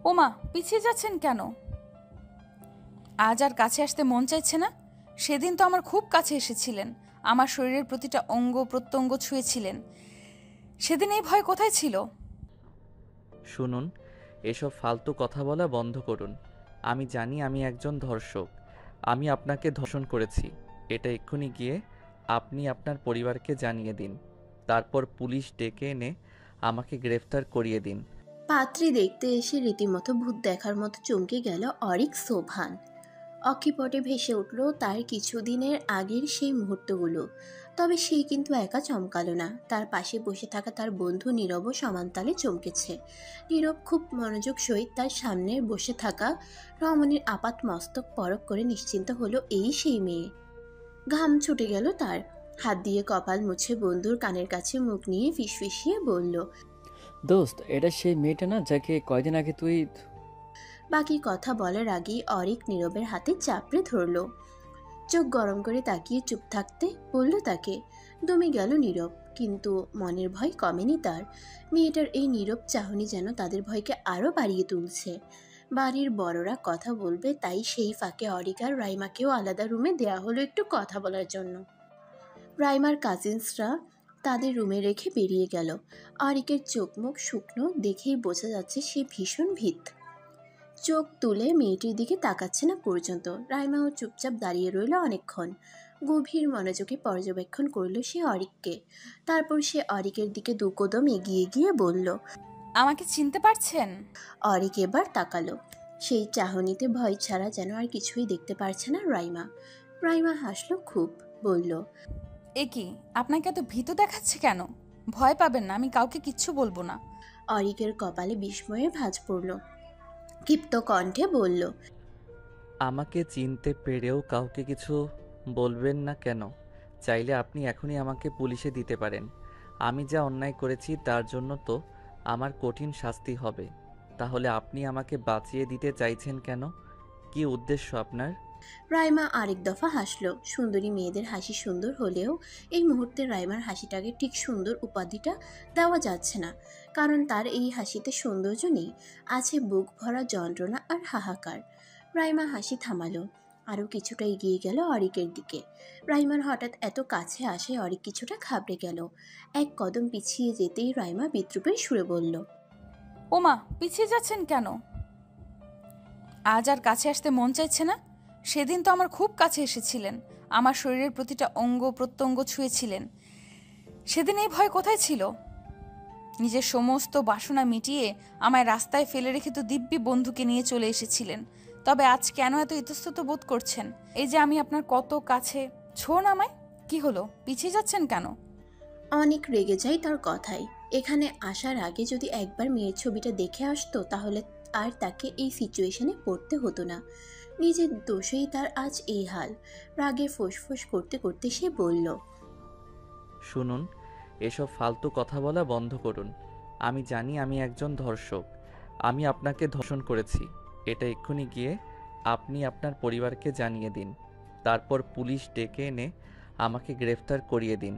ওমা, পিছিয়ে যাচ্ছেন কেন? আজ আর কাছে আসতে মন চাইছে না? সেদিন তো আমার খুব কাছে এসেছিলেন, আমার শরীরের প্রতিটা অঙ্গ প্রত্যঙ্গ ছুঁয়েছিলেন। সেদিন এই ভয় কোথায় ছিল? শুনুন, এসব ফালতু কথা বলা বন্ধ করুন। আমি জানি আমি একজন ধর্ষক। আমি আপনাকে ধর্ষণ করেছি। এটা এক্ষুনি গিয়ে আপনি আপনার পরিবারকে জানিয়ে দিন। তারপর পুলিশ ডেকে এনে আমাকে গ্রেফতার করিয়ে দিন। পাত্রী দেখতে এসে রীতিমতো ভূত দেখার মতো চমকে গেল অরিক সোভান। অক্ষিপটে ভেসে উঠল তার কিছুদিনের আগের সেই মুহূর্তগুলো। তবে সে কিন্তু একা চমকালো না, তার পাশে বসে থাকা তার বন্ধু নীরবও সমানতালে চমকেছে। নীরব খুব মনোযোগ সহিত তার সামনে বসে থাকা রমণীর আপাত মস্তক পরখ করে নিশ্চিন্ত হলো এই সেই মেয়ে। ঘাম ছুটে গেল তার, হাত দিয়ে কপাল মুছে বন্ধুর কানের কাছে মুখ নিয়ে ফিসফিসিয়ে বলল, দোস্ত, এটা সেই মেয়েটা না যাকে কয়দিন আগে তুই... বাকি কথা বলার আগেই অরিক নীরবের হাতে চাপড়ে ধরল। চোখ গরম করে তাকিয়ে চুপ থাকতে বলল তাকে। দমে গেল নীরব, কিন্তু মনের ভয় কমেনি তার। মেয়েটার এই নীরব চাহনি যেন তাদের ভয়কে আরো বাড়িয়ে তুলছে। বাড়ির বড়রা কথা বলবে, তাই সেই ফাঁকে অরিক আর রাইমাকেও আলাদা রুমে দেয়া হলো একটু কথা বলার জন্য। রাইমার কাজিনসরা তাদের রুমে রেখে বেরিয়ে গেল। অরিকের চোখ মুখ শুকনো দেখেই বোঝা যাচ্ছে সে ভীষণ ভীত। চোখ তুলে মেয়েটির দিকে তাকাচ্ছে না পর্যন্ত। রাইমাও চুপচাপ দাঁড়িয়ে রইল অনেকক্ষণ। গভীর মনোযোগে পর্যবেক্ষণ করল সে অরিককে। তারপর সে অরিকের দিকে দু কদম এগিয়ে গিয়ে বলল, আমাকে চিনতে পারছেন? অরিক এবার তাকালো। সেই চাহনিতে ভয় ছাড়া যেন আর কিছুই দেখতে পারছে না রাইমা। রাইমা হাসলো খুব, বলল, এ কি, আপনাকে এত ভীতু দেখাচ্ছে কেন? ভয় পাবেন না, আমি কাউকে কিচ্ছু বলবো না। অরিকের কপালে বিস্ময়ের ভাঁজ পড়ল। ক্ষিপ্ত কণ্ঠে বলল, আমাকে চিনতে পেরেও কাউকে কিছু বলবেন না কেন? চাইলে আপনি এখনই আমাকে পুলিশে দিতে পারেন। আমি যা অন্যায় করেছি তার জন্য তো আমার কঠিন শাস্তি হবে। তাহলে আপনি আমাকে বাঁচিয়ে দিতে চাইছেন কেন? কী উদ্দেশ্য আপনার? রাইমা আরেক দফা হাসলো। সুন্দরী মেয়েদের হাসি সুন্দর হলেও এই মুহূর্তে রাইমার হাসিটাকে ঠিক সুন্দর উপাধিটা দেওয়া যাচ্ছে না, কারণ তার এই হাসিতে সৌন্দর্য নেই, আছে বুক ভরা যন্ত্রণা আর হাহাকার। রাইমা হাসি থামালো, আরও কিছুটা এগিয়ে গেল অরিকের দিকে। রাইমার হঠাৎ এত কাছে আসে অরিক কিছুটা ঘাবড়ে গেল। এক কদম পিছিয়ে যেতেই রাইমা বিদ্রূপের সুরে বলল, ওমা, পিছিয়ে যাচ্ছেন কেন? আজ আর কাছে আসতে মন চাইছে না? সেদিন তো আমার খুব কাছে এসেছিলেন, আমার শরীরের প্রতিটা অঙ্গ প্রত্যঙ্গ ছুঁয়েছিলেন। সেদিন এই ভয় কোথায় ছিল? নিজের সমস্ত বাসনা মিটিয়ে আমায় রাস্তায় ফেলে রেখে তো দিব্যি বন্ধুকে নিয়ে চলে এসেছিলেন। তবে আজ কেন এত ইতস্তত বোধ করছেন? এই যে আমি আপনার কত কাছে। ছোন আমায়। কি হলো, পিছিয়ে যাচ্ছেন কেন? অনেক রেগে যাই তার কথায়। এখানে আসার আগে যদি একবার মেয়ের ছবিটা দেখে আসতো তাহলে আর তাকে এই সিচুয়েশনে পড়তে হতো না। নিজের দোষেই তার আজ এই হাল। রাগে ফোঁস করতে করতে সে বলল, শুনুন, এসব ফালতু কথা বলা বন্ধ করুন। আমি জানি আমি একজন ধর্ষক। আমি আপনাকে ধর্ষণ করেছি। এটা এক্ষুনি গিয়ে আপনি আপনার পরিবারকে জানিয়ে দিন। তারপর পুলিশ ডেকে এনে আমাকে গ্রেফতার করিয়ে দিন।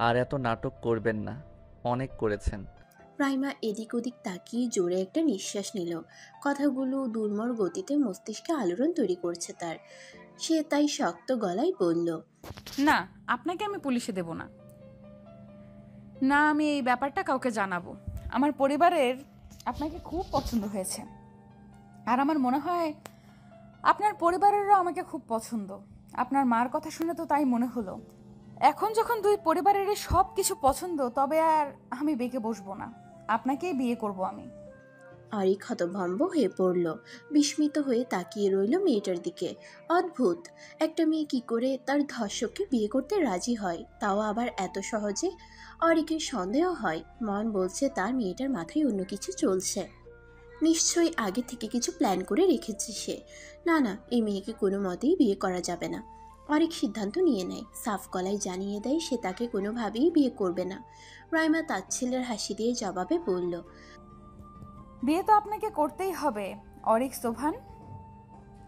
আর এত নাটক করবেন না, অনেক করেছেন। রাইমা এদিক ওদিক তাকিয়ে জোরে একটা নিঃশ্বাস নিল। কথাগুলো দুর্মর গতিতে মস্তিষ্কে আলোড়ন তৈরি করছে তার। সে তাই শক্ত গলায় বলল, না, আপনাকে আমি পুলিশে দেব না। না, আমি এই ব্যাপারটা কাউকে জানাবো। আমার পরিবারের আপনাকে খুব পছন্দ হয়েছে, আর আমার মনে হয় আপনার পরিবারেরও আমাকে খুব পছন্দ। আপনার মার কথা শুনে তো তাই মনে হলো। এখন যখন দুই পরিবারেরই সব কিছু পছন্দ, তবে আর আমি বেঁকে বসবো না, আপনাকেই বিয়ে করব আমি। অরিক হতভম্ব হয়ে পড়ল। বিস্মিত হয়ে তাকিয়ে রইল মেয়েটার দিকে। অদ্ভুত, একটা মেয়ে কি করে তার ধর্ষককে বিয়ে করতে রাজি হয়, তাও আবার এত সহজে? অরিকের সন্দেহ হয়, মন বলছে তার মেয়েটার মাথায় অন্য কিছু চলছে। নিশ্চয়ই আগে থেকে কিছু প্ল্যান করে রেখেছে সে। না না, এই মেয়েকে কোনো মতেই বিয়ে করা যাবে না। অরিক সিদ্ধান্ত নিয়ে নেয়, সাফ গলায় জানিয়ে দেয় সে তাকে কোনোভাবেই বিয়ে করবে না। রাইমা তাচ্ছিল্যের হাসি দিয়ে জবাবে বলল, বিয়ে তো আপনাকে করতেই হবে অরিক সোভান,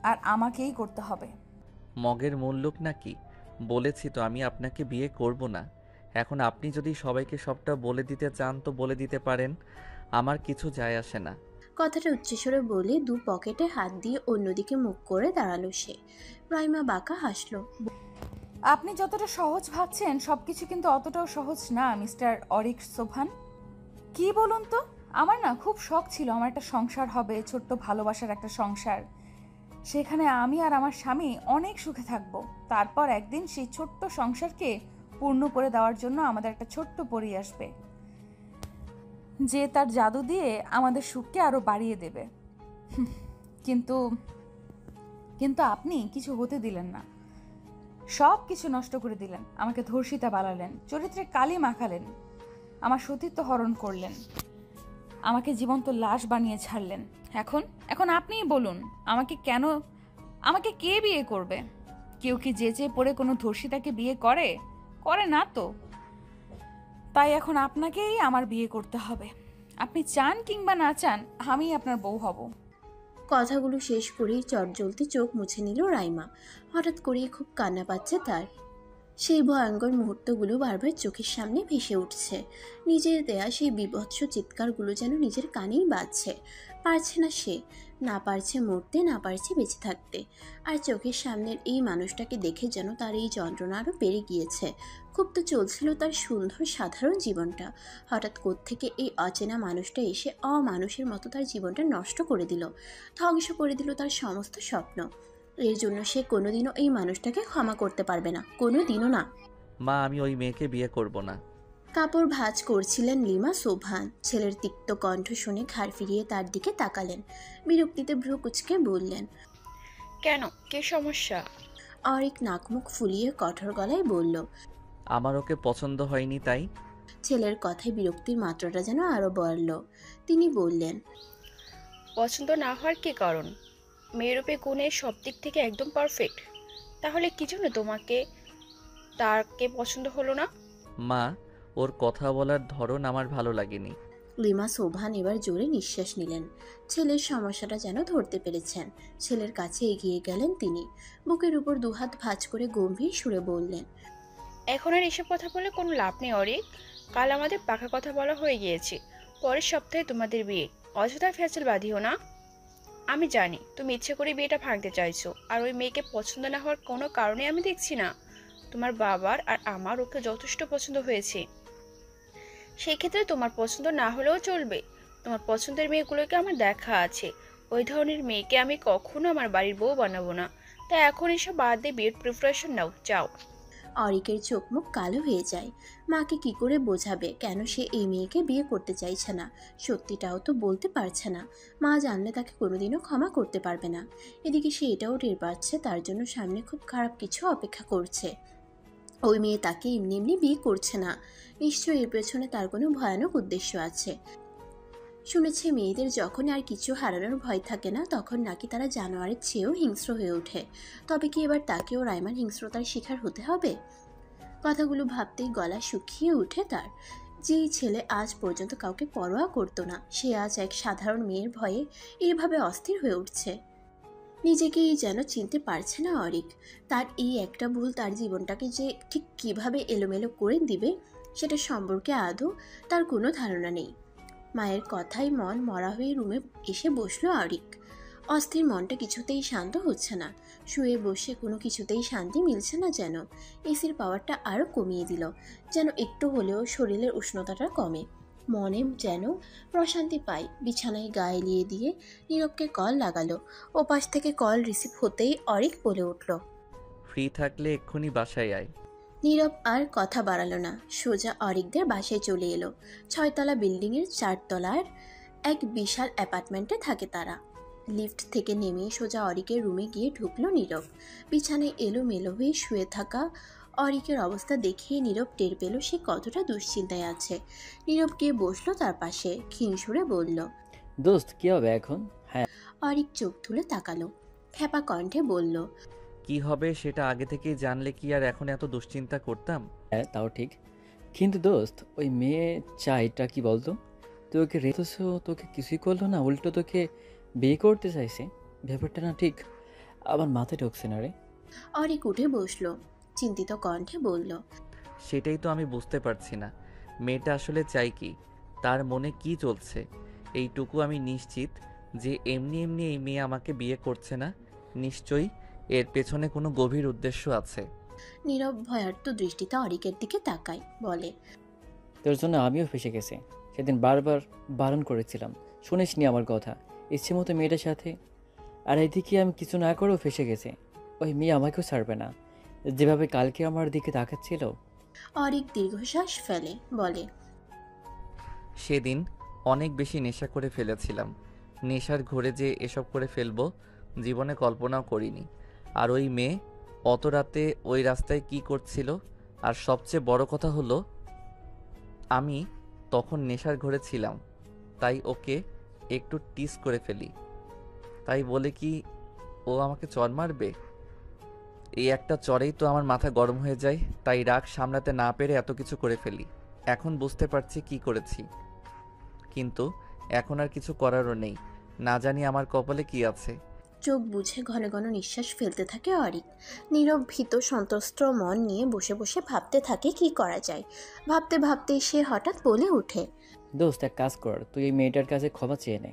আর আমাকেই করতে হবে। মগের মূল্যক নাকি? বলেছি তো আমি আপনাকে বিয়ে করব না। এখন আপনি যদি সবাইকে সবটা বলে দিতে চান তো বলে দিতে পারেন, আমার কিছু যায় আসে না। কথাটা উচ্চস্বরে বলে দু পকেটে হাত দিয়ে অন্যদিকে মুখ করে দাঁড়ালো সে। রাইমা বাঁকা হাসলো। আপনি যতটা সহজ ভাবছেন সবকিছু কিন্তু অতটাও সহজ না মিস্টার অরিক সোভান। কি বলুন তো, আমার না খুব শখ ছিল আমার একটা সংসার হবে, ছোট্ট ভালোবাসার একটা সংসার। সেখানে আমি আর আমার স্বামী অনেক সুখে থাকবো। তারপর একদিন সেই ছোট্ট সংসারকে পূর্ণ করে দেওয়ার জন্য আমাদের একটা ছোট্ট পরী আসবে, যে তার জাদু দিয়ে আমাদের সুখকে আরো বাড়িয়ে দেবে। হুম, কিন্তু কিন্তু আপনি কিছু হতে দিলেন না, সব কিছু নষ্ট করে দিলেন। আমাকে ধর্ষিতা বানালেন, চরিত্রে কালি মাখালেন, আমার সতীত্ব হরণ করলেন, আমাকে জীবন্ত লাশ বানিয়ে ছাড়লেন। এখন এখন আপনিই বলুন, আমাকে কে বিয়ে করবে? কেউ কি যেচে পড়ে কোনো ধর্ষিতাকে বিয়ে করে? করে না তো। তাই এখন আপনাকেই আমার বিয়ে করতে হবে। আপনি চান কিংবা না চান, আমি আপনার বউ হব। কথাগুলো শেষ করেই চটজলদি চোখ মুছে নিল রাইমা। হঠাৎ করেই খুব কান্না পাচ্ছে তার। সেই ভয়ঙ্কর মুহূর্তগুলো বারবার চোখের সামনে ভেসে উঠছে। নিজের দেয়া সেই বীভৎস চিৎকারগুলো যেন নিজের কানেই বাজছে। পারছে না সে, না পারছে মরতে, না পারছে বেঁচে থাকতে। আর চোখের সামনের এই মানুষটাকে দেখে যেন তার এই যন্ত্রণা আরও বেড়ে গিয়েছে। খুব তো চলছিল তার সুন্দর সাধারণ জীবনটা, হঠাৎ কোত্থেকে এই অচেনা মানুষটা এসে অমানুষের মতো তার জীবনটা নষ্ট করে দিল, ধ্বংস করে দিল তার সমস্ত স্বপ্ন। এর জন্য সে কোনোদিনও এই মানুষটাকে ক্ষমা করতে পারবে না, কোনোদিনও না। মা, আমি ওই মেয়েকে বিয়ে করব না। কাপড় ভাঁজ করছিলেন লিমা সোভান। ছেলের তিক্ত কণ্ঠ শুনে ঘাড় ফিরিয়ে তার দিকে তাকালেন। বিরক্তিতে ভ্রু কুঁচকে বললেন, কেন, কি সমস্যা? অরিক নাকমুখ ফুলিয়ে কঠোর গলায় বলল। আমার ওকে পছন্দ হয়নি তাই। ছেলের কথায় বিরক্তির মাত্রাটা যেন আরো বাড়ল। তিনি বললেন, পছন্দ না হওয়ার কি কারণ? মেয়েরূপে গুণে সব দিক থেকে একদম পারফেক্ট। তাহলে কি জন্য তাকে পছন্দ হলো না? মা, ওর কথা বলার ধরন আমার ভালো লাগেনি। লিমা সোভান এবার জোরে নিঃশ্বাস নিলেন। ছেলের সমস্যাটা যেন ধরতে পেরেছেন। ছেলের কাছে এগিয়ে গেলেন তিনি। বুকের উপর দুহাত ভাঁজ করে গম্ভীর সুরে বললেন, এখন আর এসব কথা বলে কোনো লাভ নেই অরিক। কাল আমাদের পাকা কথা বলা হয়ে গিয়েছে, পরের সপ্তাহে তোমাদের বিয়ে। অযথা ফ্যাসেল বাঁধিও না। আমি জানি তুমি ইচ্ছে করে বিয়েটা ভাঙতে চাইছো, আর ওই মেয়েকে পছন্দ না হওয়ার কোনো কারণে আমি দেখছি না। তোমার বাবার আর আমার ওকে যথেষ্ট পছন্দ হয়েছে। সেই ক্ষেত্রে তোমার পছন্দ না হলেও চলবে। তোমার পছন্দের মেয়েগুলোকে আমার দেখা আছে। ওই ধরনের মেয়েকে আমি কখনো আমার বাড়ির বউ বানাবো না। তাই এখন এসব বাদ দিয়ে বিয়ের প্রিপারেশন নাও, যাও। অরিকের চোখ মুখ কালো হয়ে যায়। মাকে কি করে বোঝাবে কেন সে এই মেয়েকে বিয়ে করতে চাইছে না? সত্যিটাও তো বলতে পারছে না। মা জানলে তাকে কোনোদিনও ক্ষমা করতে পারবে না। এদিকে সে এটাও টের পাচ্ছে তার জন্য সামনে খুব খারাপ কিছু অপেক্ষা করছে। ওই মেয়ে তাকে এমনি এমনি বিয়ে করছে না, নিশ্চয়ই এর পেছনে তার কোনো ভয়ানক উদ্দেশ্য আছে। শুনেছে মেয়েদের যখন আর কিছু হারানোর ভয় থাকে না, তখন নাকি তারা জানোয়ারের চেয়েও হিংস্র হয়ে ওঠে। তবে কি এবার তাকেও রাইমার হিংস্রতার শিকার হতে হবে? কথাগুলো ভাবতেই গলা শুকিয়ে উঠে তার। যেই ছেলে আজ পর্যন্ত কাউকে পরোয়া করতো না, সে আজ এক সাধারণ মেয়ের ভয়ে এইভাবে অস্থির হয়ে উঠছে। নিজেকেই যেন চিনতে পারছে না অরিক। তার এই একটা ভুল তার জীবনটাকে যে ঠিক কিভাবে এলোমেলো করে দিবে সেটা সম্পর্কে আদৌ তার কোনো ধারণা নেই। মায়ের কথায় মন মরা হয়ে রুমে এসে বসলো অরিক। অস্থির মনটা কিছুতেই শান্ত হচ্ছে না। শুয়ে বসে কোনো কিছুতেই শান্তি মিলছে না যেন। এসির পাওয়ারটা আরও কমিয়ে দিল, যেন একটু হলেও শরীরের উষ্ণতাটা কমে। মনে যেন প্রশান্তি পাই। বিছানায় গা এলিয়ে দিয়ে নীরবকে কল লাগালো। ওপাশ থেকে কল রিসিভ হতেই অরিক বলে উঠল, ফ্রি থাকলে এক্ষুনি বাসায় আয়। নীরব আর কথা বাড়ালো না, সোজা অরিকদের বাসায় চলে এলো। 6তলা বিল্ডিংয়ের 4তলার এক বিশাল অ্যাপার্টমেন্টে থাকে তারা। লিফট থেকে নেমে সোজা অরিকের রুমে গিয়ে ঢুকলো নীরব। বিছানায় এলোমেলো হয়ে শুয়ে থাকা অরিকের অবস্থা দেখেই নীরব টের পেল সে কতটা দুশ্চিন্তায় আছে। নীরব গিয়ে বসলো তার পাশে, ক্ষীণ সুরে বলল, দোস্ত কি হবে এখন? হ্যাঁ, অরিক চোখ তুলে তাকালো, খ্যাপা কণ্ঠে বলল, কি হবে সেটা আগে থেকেই জানলে কি আর এখন এত দুশ্চিন্তা করতাম? হ্যাঁ তাও ঠিক, কিন্তু দোস্ত ওই মেয়ে চাইটা কি বলতো? তুই ওকে রেখেছো, তোকে কিছুই করলো না, উল্টো তোকে বিয়ে করতে চাইছে। ব্যাপারটা না ঠিক আমার মাথায় ঢুকছে না রে। অরিক উঠে বসলো, চিন্তিত কণ্ঠে বলল, সেটাই তো আমি বুঝতে পারছি না। মেয়েটা আসলে চাই কি? তার মনে কি চলছে? এইটুকু আমি নিশ্চিত যে এমনি এমনি এই মেয়ে আমাকে বিয়ে করছে না, নিশ্চয়ই এর পেছনে কোনো গভীর উদ্দেশ্য আছে। নীরব ভয়ার্ত দৃষ্টিতে অরিকের দিকে তাকায়, বলে, তোর জন্য আমিও ফেসে গেছি। সেদিন বারবার বারণ করেছিলাম, শুনিসনি আমার কথা। ইচ্ছে মতো মেয়েটার সাথে, আর এদিকে আমি কিছু না করেও ফেসে গেছি। ওই মেয়ে আমাকেও ছাড়বে না, যেভাবে কালকে আমার দিকে তাকাচ্ছিল। অরিক দীর্ঘশ্বাস ফেলে, বলে, সেদিন অনেক বেশি নেশা করে ফেলেছিলাম। নেশার ঘোরে যে এসব করে ফেলবো জীবনে কল্পনাও করিনি। আর ওই মেয়ে অত রাতে ওই রাস্তায় কি করছিল? আর সবচেয়ে বড় কথা হলো আমি তখন নেশার ঘোরে ছিলাম, তাই ওকে একটু টিস করে ফেলি। তাই বলে কি ও আমাকে চড় মারবে? এই একটা চড়েই তো আমার মাথা গরম হয়ে যায়, তাই রাগ সামলাতে না পেরে এত কিছু করে ফেলি। এখন বুঝতে পারছি কি করেছি, কিন্তু এখন আর কিছু করারও নেই। না জানি আমার কপালে কি আছে। চোখ বুঝে ঘন ঘন নিঃশ্বাস ফেলতে থাকে অরিক। নীরব ভীত সন্ত্রস্ত মন নিয়ে বসে বসে ভাবতে থাকে কি করা যায়। ভাবতে ভাবতেই সে হঠাৎ বলে ওঠে, দোস্ত, এক কাজ কর, তুই এই মেয়েটার কাছে ক্ষমা চেয়ে নে।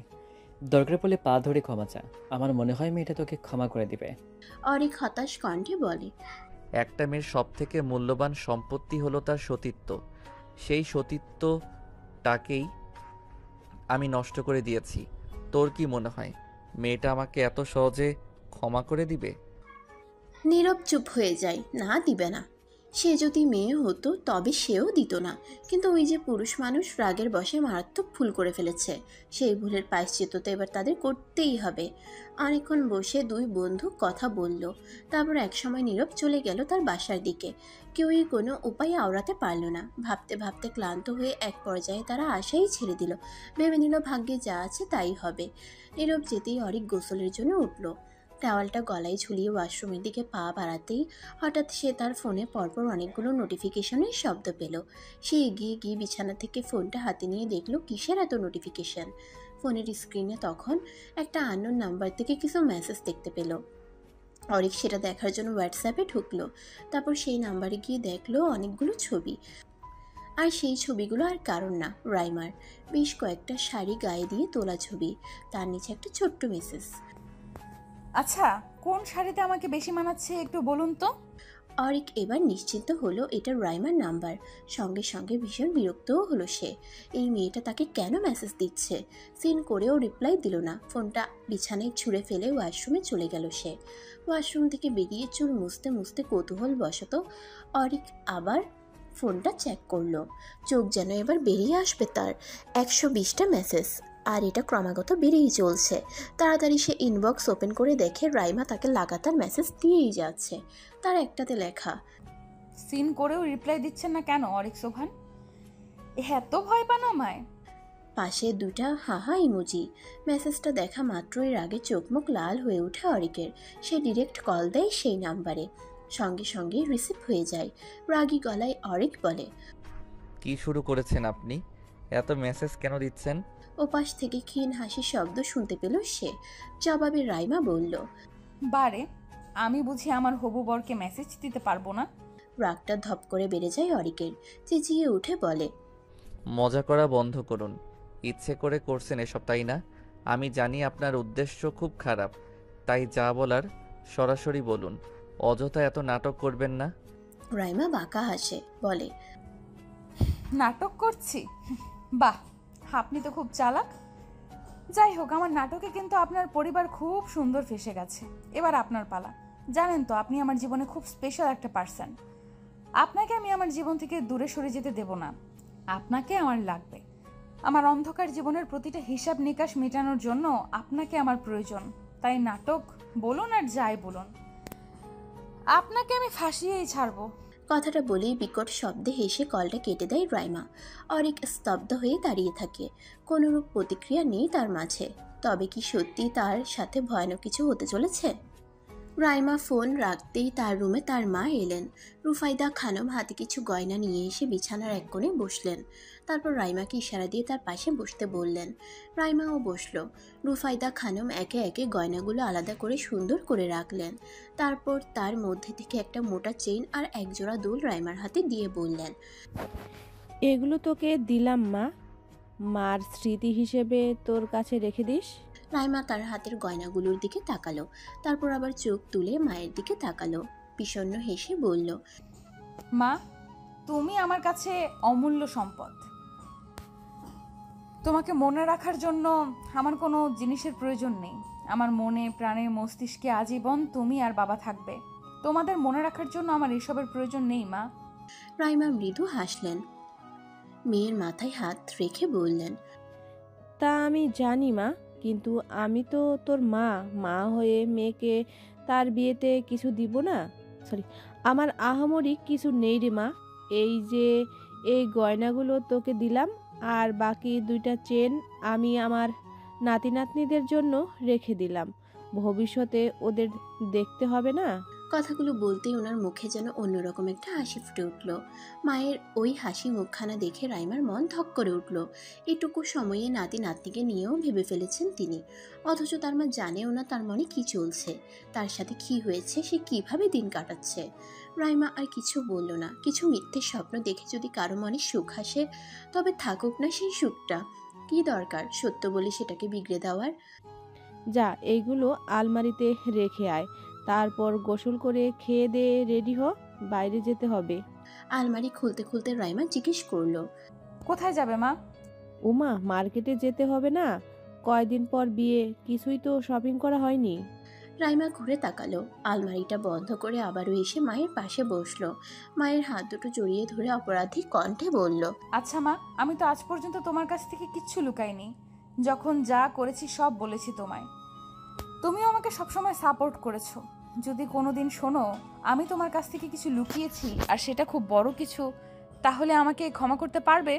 দরকার পড়লে পা ধরে ক্ষমা চা। আমার মনে হয় মেয়েটা তোকে ক্ষমা করে দিবে। অরিক হতাশ কণ্ঠে বলে, একটা মেয়ের সবথেকে মূল্যবান সম্পত্তি হলো তার সতীত্ব। সেই সতীত্বটাকেই আমি নষ্ট করে দিয়েছি। তোর কি মনে হয় মেয়েটা আমাকে এত সহজে ক্ষমা করে দিবে? নীরব চুপ হয়ে যায়। না, দিবে না। সে যদি মেয়ে হতো তবে সেও দিত না। কিন্তু ওই যে পুরুষ মানুষ রাগের বশে মারাত্মক ভুল করে ফেলেছে, সেই ভুলের প্রায়শ্চিত্ত তো এবার তাদের করতেই হবে। অনেকক্ষণ বসে দুই বন্ধু কথা বলল। তারপর একসময় নীরব চলে গেল তার বাসার দিকে। কেউই কোনো উপায় আওড়াতে পারল না। ভাবতে ভাবতে ক্লান্ত হয়ে এক পর্যায়ে তারা আশাই ছেড়ে দিল। ভেবে নিল ভাগ্যে যা আছে তাই হবে। নীরব যেতেই অরিক গোসলের জন্য উঠল। টাওয়ালটা গলায় ঝুলিয়ে ওয়াশরুমের দিকে পা বাড়াতেই হঠাৎ সে তার ফোনে পরপর অনেকগুলো নোটিফিকেশনের শব্দ পেল। সে এগিয়ে গিয়ে বিছানা থেকে ফোনটা হাতে নিয়ে দেখল কিসের এত নোটিফিকেশন। ফোনের স্ক্রিনে তখন একটা আননোন নাম্বার থেকে কিছু মেসেজ দেখতে পেল। অরিক সেটা দেখার জন্য হোয়াটসঅ্যাপে ঢুকলো। তারপর সেই নাম্বারে গিয়ে দেখলো অনেকগুলো ছবি। আর সেই ছবিগুলো আর কারণ না, রাইমার। বেশ কয়েকটা শাড়ি গায়ে দিয়ে তোলা ছবি। তার নিচে একটা ছোট্ট মেসেজ, আচ্ছা, কোন শাড়িতে আমাকে বেশি মানাচ্ছে একটু বলুন তো? অরিক এবার নিশ্চিন্ত হলো এটা রাইমার নাম্বার। সঙ্গে সঙ্গে ভীষণ বিরক্তও হলো সে। এই মেয়েটা তাকে কেন মেসেজ দিচ্ছে? সিন করেও রিপ্লাই দিল না। ফোনটা বিছানায় ছুঁড়ে ফেলে ওয়াশরুমে চলে গেল সে। ওয়াশরুম থেকে বেরিয়ে চুল মুছতে মুছতে কৌতূহল বশত অরিক আবার ফোনটা চেক করলো। চোখ যেন এবার বেরিয়ে আসবে তার। 120টা মেসেজ, আর এটা ক্রমাগত বেড়েই চলছে। তাড়াতাড়ি সে ইনবক্স ওপেন করে দেখে রাইমা তাকে লাগাতার মেসেজ দিয়েই যাচ্ছে। তার একটাতে লেখা, সিন করেও রিপ্লাই দিচ্ছেন না কেন অরিক সোভান? এত ভয় পান আমায়? পাশে দুটা হাহা ইমোজি। মেসেজটা দেখা মাত্রই রাগে চোখ মুখ লাল হয়ে ওঠে অরিকের। সে ডিরেক্ট কল দেয় সেই নাম্বারে। সঙ্গে সঙ্গে রিসিভ হয়ে যায়। রাগী গলায় অরিক বলে, কি শুরু করেছেন আপনি? এত মেসেজ কেন দিচ্ছেন? ওপাশ থেকে ক্ষীণ হাসির শব্দ শুনতে পেল সে। জবাবে রাইমা বলল, বারে, আমি বুঝি আমার হবু বরকে মেসেজ দিতে পারবো না? রাগটা ধপ করে বেড়ে যায় অরিকের। চেঁচিয়ে উঠে বলে, মজা করা বন্ধ করুন। ইচ্ছে করে করছেন এসব, তাই না? আমি জানি আপনার উদ্দেশ্য খুব খারাপ, তাই যা বলার সরাসরি বলুন। অযথা এত নাটক করবেন না। রাইমা বাঁকা হাসে, বলে, নাটক করছি? বাহ, আপনি তো খুব চালাক। যাই হোক, আমার নাটকে কিন্তু আপনার পরিবার খুব সুন্দর ফেসে গেছে। এবার আপনার পালা। জানেন তো আপনি আমার জীবনে খুব স্পেশাল একটা পার্সন। আপনাকে আমি আমার জীবন থেকে দূরে সরে যেতে দেব না। আপনাকে আমার লাগবে। আমার অন্ধকার জীবনের প্রতিটা হিসাব নিকাশ মেটানোর জন্য আপনাকে আমার প্রয়োজন। তাই নাটক বলুন আর যাই বলুন, আপনাকে আমি ফাঁসিয়েই ছাড়বো। কথাটা বলেই বিকট শব্দে হেসে কলটা কেটে দেয় রাইমা। অরিক স্তব্ধ হয়ে দাঁড়িয়ে থাকে। কোনোরূপ প্রতিক্রিয়া নেই তার মাঝে। তবে কি সত্যি তার সাথে ভয়ানক কিছু হতে চলেছে? রাইমা ফোন রাখতেই তার রুমে তার মা এলেন। রুফাইদা খানম হাতে কিছু গয়না নিয়ে এসে বিছানার এক কোণে বসলেন। তারপর রাইমাকে ইশারা দিয়ে তার পাশে বসতে বললেন। রাইমাও বসল। রুফাইদা খানম একে একে গয়নাগুলো আলাদা করে সুন্দর করে রাখলেন। তারপর তার মধ্যে থেকে একটা মোটা চেইন আর একজোড়া দুল রাইমার হাতে দিয়ে বললেন, এগুলো তোকে দিলাম মা, মার স্মৃতি হিসেবে তোর কাছে রেখে দিস। রাইমা তার হাতের গয়নাগুলোর দিকে তাকালো, তারপর আবার চোখ তুলে মায়ের দিকে তাকালো, বিষণ্ণ হেসে বলল, মা, তুমি আমার কাছে অমূল্য সম্পদ। তোমাকে মনে রাখার জন্য আমার কোনো জিনিসের প্রয়োজন নেই। আমার মনে, প্রাণে, মস্তিষ্কে আজীবন তুমি আর বাবা থাকবে। তোমাদের মনে রাখার জন্য আমার এসবের প্রয়োজন নেই মা। রাইমা মৃদু হাসলেন, মেয়ের মাথায় হাত রেখে বললেন, তা আমি জানি মা, কিন্তু আমি তো তোর মা। মা হয়ে মেয়েকে তার বিয়েতে কিছু দিব না? সরি, আমার আহামরি কিছু নেই রে মা। এই যে এই গয়নাগুলো তোকে দিলাম, আর বাকি 2টা চেন আমি আমার নাতি নাতনিদের জন্য রেখে দিলাম। ভবিষ্যতে ওদের দেখতে হবে না? কথাগুলো বলতেই ওনার মুখে যেন অন্যরকম একটা হাসি ফুটে উঠল। মায়ের ওই হাসি মুখখানা দেখে রাইমার মন ধক করে উঠল। এটুকু সময়ে নাতি নাতনিকে নিয়েও ভেবে ফেলেছেন তিনি, অথচ তার মা জানেও না তার মনে কি চলছে, তার সাথে কি হয়েছে, সে কিভাবে দিন কাটাচ্ছে। রাইমা আর কিছু বলল না। কিছু মিথ্যে স্বপ্ন দেখে যদি কারো মনে সুখ আসে, তবে থাকুক না সেই সুখটা। কি দরকার সত্য বলে সেটাকে বিগড়ে দেওয়ার। যা, এইগুলো আলমারিতে রেখে আয়, তারপর গোসল করে খেয়ে দিয়ে রেডি হ, বাইরে যেতে হবে। আলমারি খুলতে খুলতে রাইমা জিজ্ঞেস করলো, কোথায় যাবে মা? উমা, মার্কেটে যেতে হবে না? কয়দিন পর বিয়ে, কিছুই তো শপিং করা হয়নি। রাইমা ঘুরে তাকালো, আলমারিটা বন্ধ করে আবারও এসে মায়ের পাশে বসলো। মায়ের হাত দুটো জড়িয়ে ধরে অপরাধী কণ্ঠে বলল, আচ্ছা মা, আমি তো আজ পর্যন্ত তোমার কাছ থেকে কিচ্ছু লুকাইনি। যখন যা করেছি সব বলেছি তোমায়। তুমিও আমাকে সবসময় সাপোর্ট করেছো। যদি কোনোদিন শোনো আমি তোমার কাছ থেকে কিছু লুকিয়েছি আর সেটা খুব বড় কিছু, তাহলে আমাকে ক্ষমা করতে পারবে?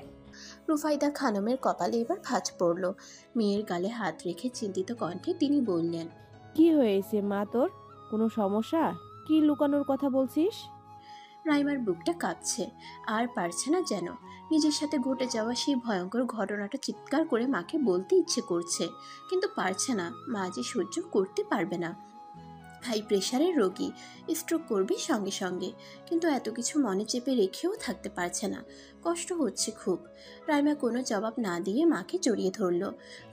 রুফাইদা খানমের কপালে এবার ভাঁজ পড়ল। মেয়ের গালে হাত রেখে চিন্তিত কণ্ঠে তিনি বললেন, কি হয়েছে মা তোর? কোনো সমস্যা? কি লুকানোর কথা বলছিস? রাইমার বুকটা কাঁপছে, আর পারছে না যেন। নিজের সাথে ঘটে যাওয়া সেই ভয়ঙ্কর ঘটনাটা চিৎকার করে মাকে বলতে ইচ্ছে করছে, কিন্তু পারছে না। মা যে সহ্য করতে পারবে না। হাই প্রেশারের রোগী, স্ট্রোক করবে সঙ্গে সঙ্গে, কিন্তু এত কিছু মনে চেপে রেখেও থাকতে পারছে না। কষ্ট হচ্ছে খুব। রাইমা কোনো জবাব না দিয়ে মাকে জড়িয়ে ধরল।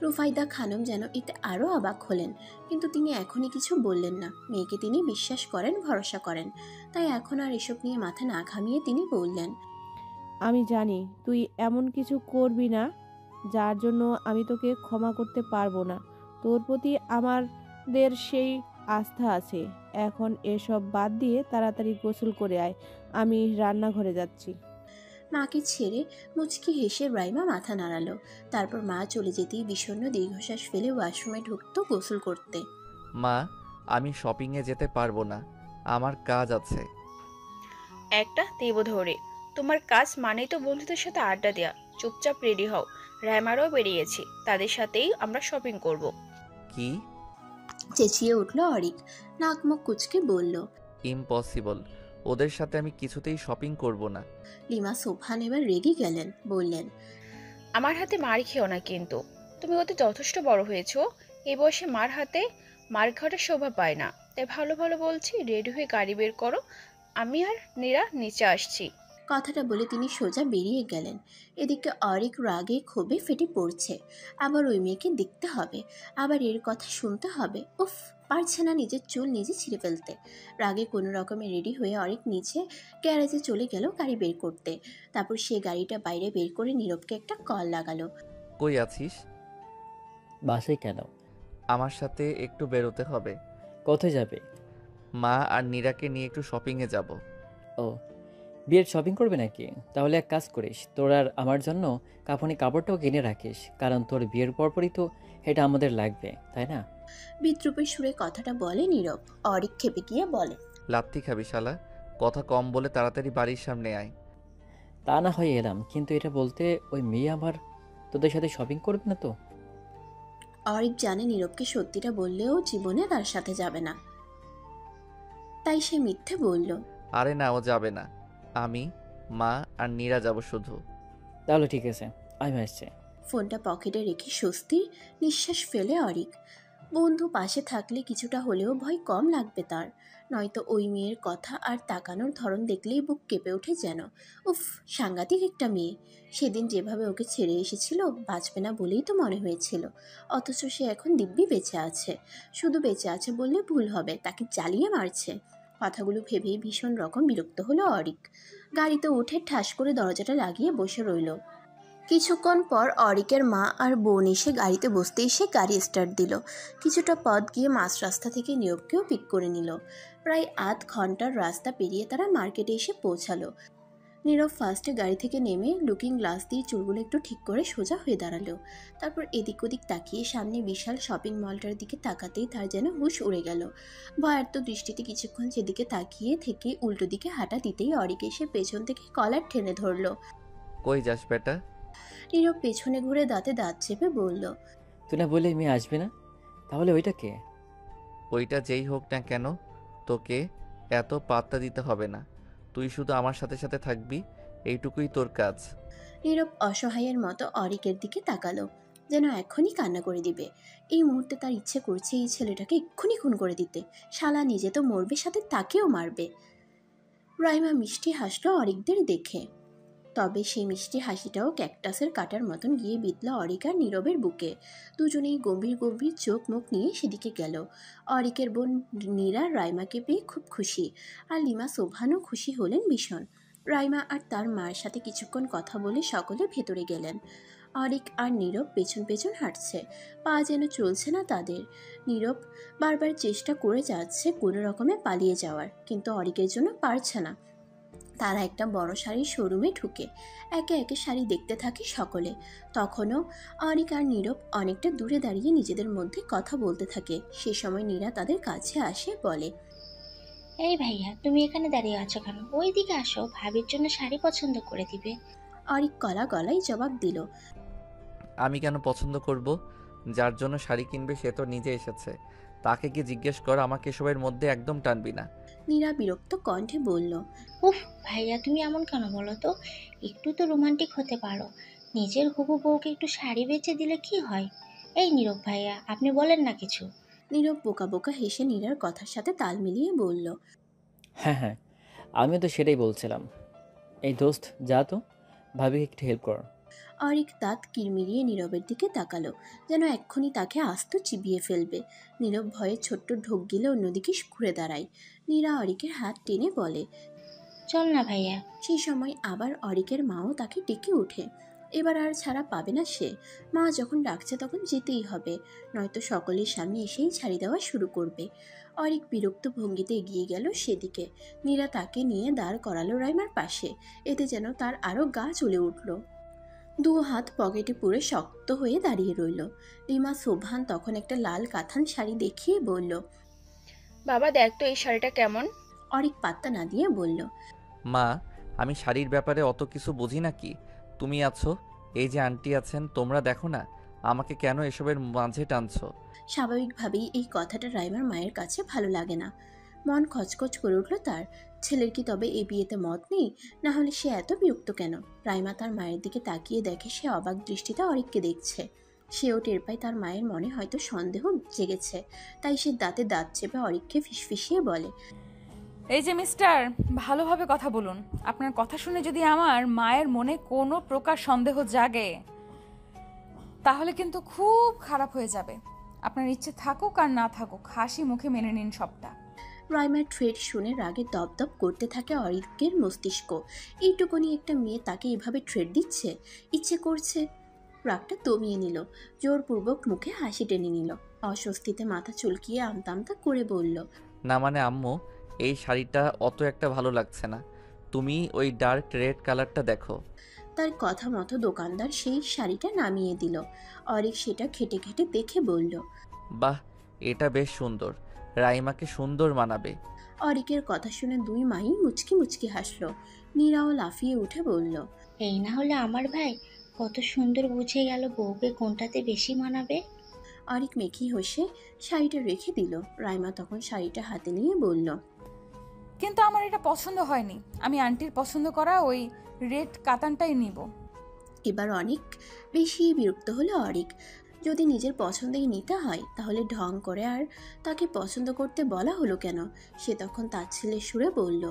রুফাইদা খানম যেন এতে আরও অবাক হলেন, কিন্তু তিনি এখনই কিছু বললেন না। মেয়েকে তিনি বিশ্বাস করেন, ভরসা করেন, তাই এখন আর এসব নিয়ে মাথা না ঘামিয়ে তিনি বললেন, আমি জানি তুই এমন কিছু করবি না যার জন্য আমি তোকে ক্ষমা করতে পারবো না। তোর প্রতি আমাদের সেই আস্থা আছে। এখন এসব বাদ দিয়ে তাড়াতাড়ি গোসল করে আয়, আমি রান্নাঘরে যাচ্ছি। মাকে ছেড়ে মুচকি হেসে রাইমা মাথা নাড়ালো। তারপর মা চলে যেতেই বিষণ্ণ দীর্ঘশ্বাস ফেলে ওয়াশরুমে ঢুকতো গোসল করতে। মা, আমি শপিংয়ে যেতে পারবো না, আমার কাজ আছে। একটা দেব ধরে, তোমার কাজ মানেই তো বন্ধুদের সাথে আড্ডা দেওয়া। চুপচাপ রেডি হও, রাইমারও বেরিয়েছি, তাদের সাথেই আমরা শপিং করব। কি? চেঁচিয়ে উঠল অরিক, নাক মুখ কুচকে বলল। ইম্পসিবল, ওদের সাথে আমি কিছুতেই শপিং করব না। লিমা সোফান এবার রেগে গেলেন, বললেন, আমার হাতে মার খেও না কিন্তু। তুমি ওতে যথেষ্ট বড় হয়েছো, এই বয়সে মার হাতে মার খাওয়াটা শোভা পায় না। তাই ভালো ভালো বলছি, রেডি হয়ে গাড়ি বের করো, আমি আর নীরা নিচে আসছি। কথাটা বলে তিনি সোজা বেরিয়ে গেলেন। এদিকে অরিক রাগে ক্ষোভে ফেটে পড়ছে। আবার ওই মেয়েকে দেখতে হবে, আবার এর কথা শুনতে হবে। উফ, পারছে না নিজের চুল নিজে ছিঁড়ে ফেলতে। রাগে কোনো রকমে রেডি হয়ে অরিক নিচে গ্যারেজে চলে গেল গাড়ি বের করতে। তারপর সে গাড়িটা বাইরে বের করে নীরবকে একটা কল লাগালো। কই আছিস? বাসায় কেন? আমার সাথে একটু বেরোতে হবে। কোথায় যাবে? মা আর নীরাকে নিয়ে একটু শপিংয়ে যাব। ও, বিয়ের শপিং করবে নাকি? তাহলে এক কাজ করিস, তোর আর আমার জন্য কাফনি কাপড়টাও কিনে রাখিস, কারণ তোর বিয়ের পরপরই তো এটা আমাদের লাগবে, তাই না? বিদ্রুপের সুরে কথাটা বলে নীরব। অরিক খেপে গিয়ে বলে, লাত্তি খাবি শালা, কথা কম বলে তাড়াতাড়ি বাড়ির সামনে আয়। তা না হয় এলাম, কিন্তু এটা বলতে ওই মেয়ে আবার তোদের সাথে শপিং করবে না তো? অরিক জানে নীরবকে সত্যিটা বললেও জীবনে তার সাথে যাবে না, তাই সে মিথ্যে বলল। আরে না, ও যাবে না, আমি, মা আর নীরা যাব শুধু। তাহলে ঠিক আছে, আমি আসছি। ফোনটা পকেটে রেখে স্বস্তির নিঃশ্বাস ফেলে অরিক। বন্ধু পাশে থাকলে কিছুটা হলেও ভয় কম লাগবে তার, নয়তো ওই মেয়ের কথা আর তাকানোর ধরন দেখলেই বুক কেঁপে ওঠে যেন। উফ, সাংঘাতিক একটা মেয়ে। সেদিন যেভাবে ওকে ছেড়ে এসেছিল, বাঁচবে না বলেই তো মনে হয়েছিল, অথচ সে এখন দিব্যি বেঁচে আছে। শুধু বেঁচে আছে বললে ভুল হবে, তাকে জ্বালিয়ে মারছে। কথাগুলো ভেবেই ভীষণ রকম বিরক্ত হলো অরিক। গাড়িতে উঠে ঠাস করে দরজাটা লাগিয়ে বসে রইল। কিছুক্ষণ পর অরিকের মা আর বোন এসে গাড়িতে বসতেই সে গাড়ি স্টার্ট দিল। কিছুটা পথ গিয়ে মাঝ রাস্তা থেকে নীরবকেও পিক করে নিল। প্রায় আধ ঘন্টার রাস্তা পেরিয়ে তারা মার্কেটে এসে পৌঁছালো। নীরব ফার্স্টে গাড়ি থেকে নেমে লুকিং গ্লাস দিয়ে চুলগুলো একটু ঠিক করে সোজা হয়ে দাঁড়ালো। তারপর এদিক ওদিক তাকিয়ে সামনে বিশাল শপিং মলটার দিকে তাকাতেই তার যেন হুঁশ উড়ে গেল। ভয়ার্ত দৃষ্টিতে কিছুক্ষণ সেদিকে তাকিয়ে থেকে উল্টো দিকে হাঁটা দিতেই অরিক এসে পেছন থেকে কলার টেনে ধরলো। কই যাস বেটা? নীরব পেছনে ঘুরে দাঁতে দাঁত চেপে বলল, তুই না বললে মেয়ে আসবে না, তাহলে ওইটা কে? ওইটা যেই হোক না কেন, তোকে এত পাত্তা দিতে হবে না। তুই শুধু আমার সাথে সাথে থাকবি, এইটুকুই তোর কাজ। নীরব অসহায়ের মতো অরিকের দিকে তাকালো, যেন এক্ষুনি কান্না করে দিবে। এই মুহূর্তে তার ইচ্ছে করছে এই ছেলেটাকে এক্ষুনি খুন করে দিতে। শালা নিজে তো মরবে, সাথে তাকেও মারবে। রাইমা মিষ্টি হাসলো অরিকদের দেখে, তবে সেই মিষ্টি হাসিটাও ক্যাকটাসের কাটার মতন গিয়ে বিঁধল অরিক আর নীরবের বুকে। দুজনেই গম্ভীর গম্ভীর চোখ মুখ নিয়ে সেদিকে গেল। অরিকের বোন নীরা রাইমাকে পেয়ে খুব খুশি, আর লিমা সোভানও খুশি হলেন ভীষণ। রাইমা আর তার মায়ের সাথে কিছুক্ষণ কথা বলে সকলে ভেতরে গেলেন। অরিক আর নীরব পেছন পেছন হাঁটছে, পা যেন চলছে না তাদের। নীরব বারবার চেষ্টা করে যাচ্ছে কোনো রকমে পালিয়ে যাওয়ার, কিন্তু অরিকের জন্য পারছে না। তারা একটা বড় শাড়ির শোরুমে ঢুকে একে একে শাড়ি দেখতে থাকে সকলে। তখনও অরিক আর নীরব অনেকটা দূরে দাঁড়িয়ে নিজেদের মধ্যে কথা বলতে থাকে। সে সময় নীরা তাদের কাছে আসে, বলে, এই ভাইয়া, তুমি এখানে দাঁড়িয়ে আছো কেন? ওই দিকে আসো, ভাবির জন্য শাড়ি পছন্দ করে দিবে। অরিক গলা গলায় জবাব দিল, আমি কেন পছন্দ করব? যার জন্য শাড়ি কিনবে সে তো নিজে এসেছে, তাকে কি জিজ্ঞেস কর। আমাকে এসবের মধ্যে একদম টানবি না। নীরা বিরক্ত কণ্ঠে বলল, উফ ভাইয়া, তুমি এমন কেন বলো তো? একটু তো রোমান্টিক হতে পারো। নিজের হবু বউকে একটু শাড়ি বেচে দিলে কি হয়? এই নীরব ভাইয়া, আপনি বলেন না কিছু। নীরব বোকা বোকা হেসে নীরার কথার সাথে তাল মিলিয়ে বলল, হ্যাঁ হ্যাঁ, আমিও তো সেটাই বলছিলাম। এই দোস্ত, যা তো, ভাবিকে একটু হেল্প কর। অরিক দাঁত কিরমিরিয়ে নীরবের দিকে তাকালো, যেন এক্ষুনি তাকে আস্ত চিবিয়ে ফেলবে। নীরব ভয়ে ছোট্ট ঢোক গিলে অন্যদিকে ঘুরে দাঁড়ায়। নীরা অরিকের হাত টেনে বলে, চল না ভাইয়া। সেই সময় আবার অরিকের মাও তাকে ডেকে ওঠে। এবার আর ছাড়া পাবে না সে। মা যখন ডাকছে তখন যেতেই হবে, নয়তো সকলের সামনে এসেই ছাড়ি দেওয়া শুরু করবে। অরিক বিরক্ত ভঙ্গিতে এগিয়ে গেল সেদিকে। নীরা তাকে নিয়ে দাঁড় করালো রাইমার পাশে। এতে যেন তার আরও গা চলে উঠল। দু হাত পকেটে পুরে শক্ত হয়ে দাঁড়িয়ে রইল। রিমা সোভান তখন একটা লাল কাঁথান শাড়ি দেখিয়ে বলল, বাবা দেখ তো এই শাড়িটা কেমন। অরিক পাত্তা না দিয়ে বলল, মা, আমি শাড়ির ব্যাপারে অত কিছু বুঝি না। কি তুমি আছো, এই যে আন্টি আছেন, তোমরা দেখো না আমাকে কেন এসবের মাঝে টানছো? স্বাভাবিকভাবেই এই কথাটা রাইমার মায়ের কাছে ভালো লাগে না। মন খচখচ করে উঠল তার। ছেলের কি তবে এই বিয়েতে মত নেই? না হলে সে এত বিরক্ত কেন? রাইমা তার মায়ের দিকে তাকিয়ে দেখে সে অবাক দৃষ্টিতে অরিককে দেখছে। সেও টের পায় তার মায়ের মনে হয়তো সন্দেহ জেগেছে। তাই সে দাঁতে দাঁত চেপে অরিককে ফিসফিসিয়ে বলে, এই যে মিস্টার, ভালোভাবে কথা বলুন। আপনার কথা শুনে যদি আমার মায়ের মনে কোনো প্রকার সন্দেহ জাগে তাহলে কিন্তু খুব খারাপ হয়ে যাবে। আপনার ইচ্ছে থাকুক আর না থাকুক, হাসি মুখে মেনে নিন সবটা। রাইমার থ্রেড শুনে রাগে দপদপ করতে থাকে অরিকের মস্তিষ্ক। এইটুকুনি একটা মেয়ে তাকে এভাবে থ্রেড দিচ্ছে, ইচ্ছে করছে। রাগটা দমিয়ে নিল, জোরপূর্বক মুখে হাসি টেনে নিল। অস্বস্তিতে মাথা চুলকিয়ে আমতা আমতা করে বলল, না মানে আম্মু, এই শাড়িটা অত একটা ভালো লাগছে না। তুমি ওই ডার্ক রেড কালারটা দেখো। তার কথা মতো দোকানদার সেই শাড়িটা নামিয়ে দিল। অরিক সেটা খেটে খেটে দেখে বলল, বাহ, এটা বেশ সুন্দর, রাইমাকে সুন্দর মানাবে। অরিকের কথা শুনে দুই মাই মুচকি মুচকি হাসল। নীরাও লাফিয়ে উঠে বলল, এই না হলে আমার ভাই কত সুন্দর বুঝে গেল বউকে কোনটাতে বেশি মানাবে। অরিক মেখি হেসে শাড়িটা রেখে দিল। রাইমা তখন শাড়িটা হাতে নিয়ে বলল, কিন্তু আমার এটা পছন্দ হয়নি। আমি আন্টির পছন্দ করা ওই রেড কাতানটাই নিব। এবার অনেক বেশি বিরক্ত হলো অরিক। যদি নিজের পছন্দেই নিতে হয় তাহলে ঢং করে আর তাকে পছন্দ করতে বলা হলো কেন? সে তখন তাচ্ছিল্যের সুরে বলল।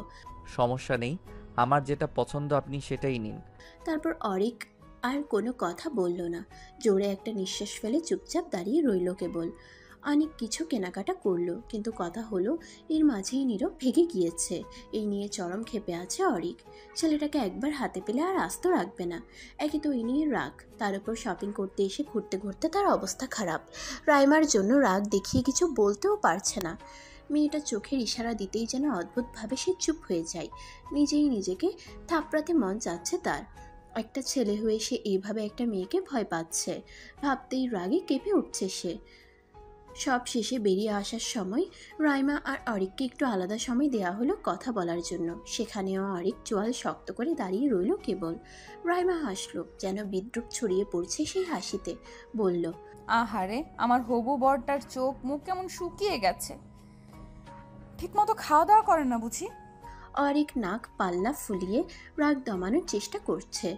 সমস্যা নেই, আমার যেটা পছন্দ আপনি সেটাই নিন। তারপর অরিক আর কোনো কথা বলল না, জোরে একটা নিঃশ্বাস ফেলে চুপচাপ দাঁড়িয়ে রইল কেবল। অনেক কিছু কেনাকাটা করলো, কিন্তু কথা হলো এর মাঝেই নীরব ভেগে গিয়েছে। এই নিয়ে চরম ক্ষেপে আছে অরিক। ছেলেটাকে একবার হাতে পেলে আর আস্ত রাখবে না। একে তো এই নিয়ে রাগ, তার উপর শপিং করতে এসে ঘুরতে ঘুরতে তার অবস্থা খারাপ। রাইমার জন্য রাগ দেখিয়ে কিছু বলতেও পারছে না। মেয়েটা চোখের ইশারা দিতেই যেন অদ্ভুতভাবে সে চুপ হয়ে যায়। নিজেই নিজেকে থাপড়াতে মন চাচ্ছে তার। একটা ছেলে হয়ে সে এইভাবে একটা মেয়েকে ভয় পাচ্ছে, ভাবতেই রাগে কেঁপে উঠছে সে। সব শেষে বেরিয়ে আসার সময় রাইমা আর অরিককে একটু আলাদা সময় দেয়া হলো কথা বলার জন্য। সেখানেও অরিক চোয়াল শক্ত করে দাঁড়িয়ে রইল কেবল। রাইমা হাসলো, যেন বিদ্রুপ ছড়িয়ে পড়ছে সেই হাসিতে। বলল, আহারে, আমার হবু বরটার চোখ মুখ কেমন শুকিয়ে গেছে। ঠিকমতো খাওয়া দাওয়া করে না বুঝি? অরিক নাক পাল্লা ফুলিয়ে রাগ দমানোর চেষ্টা করছে।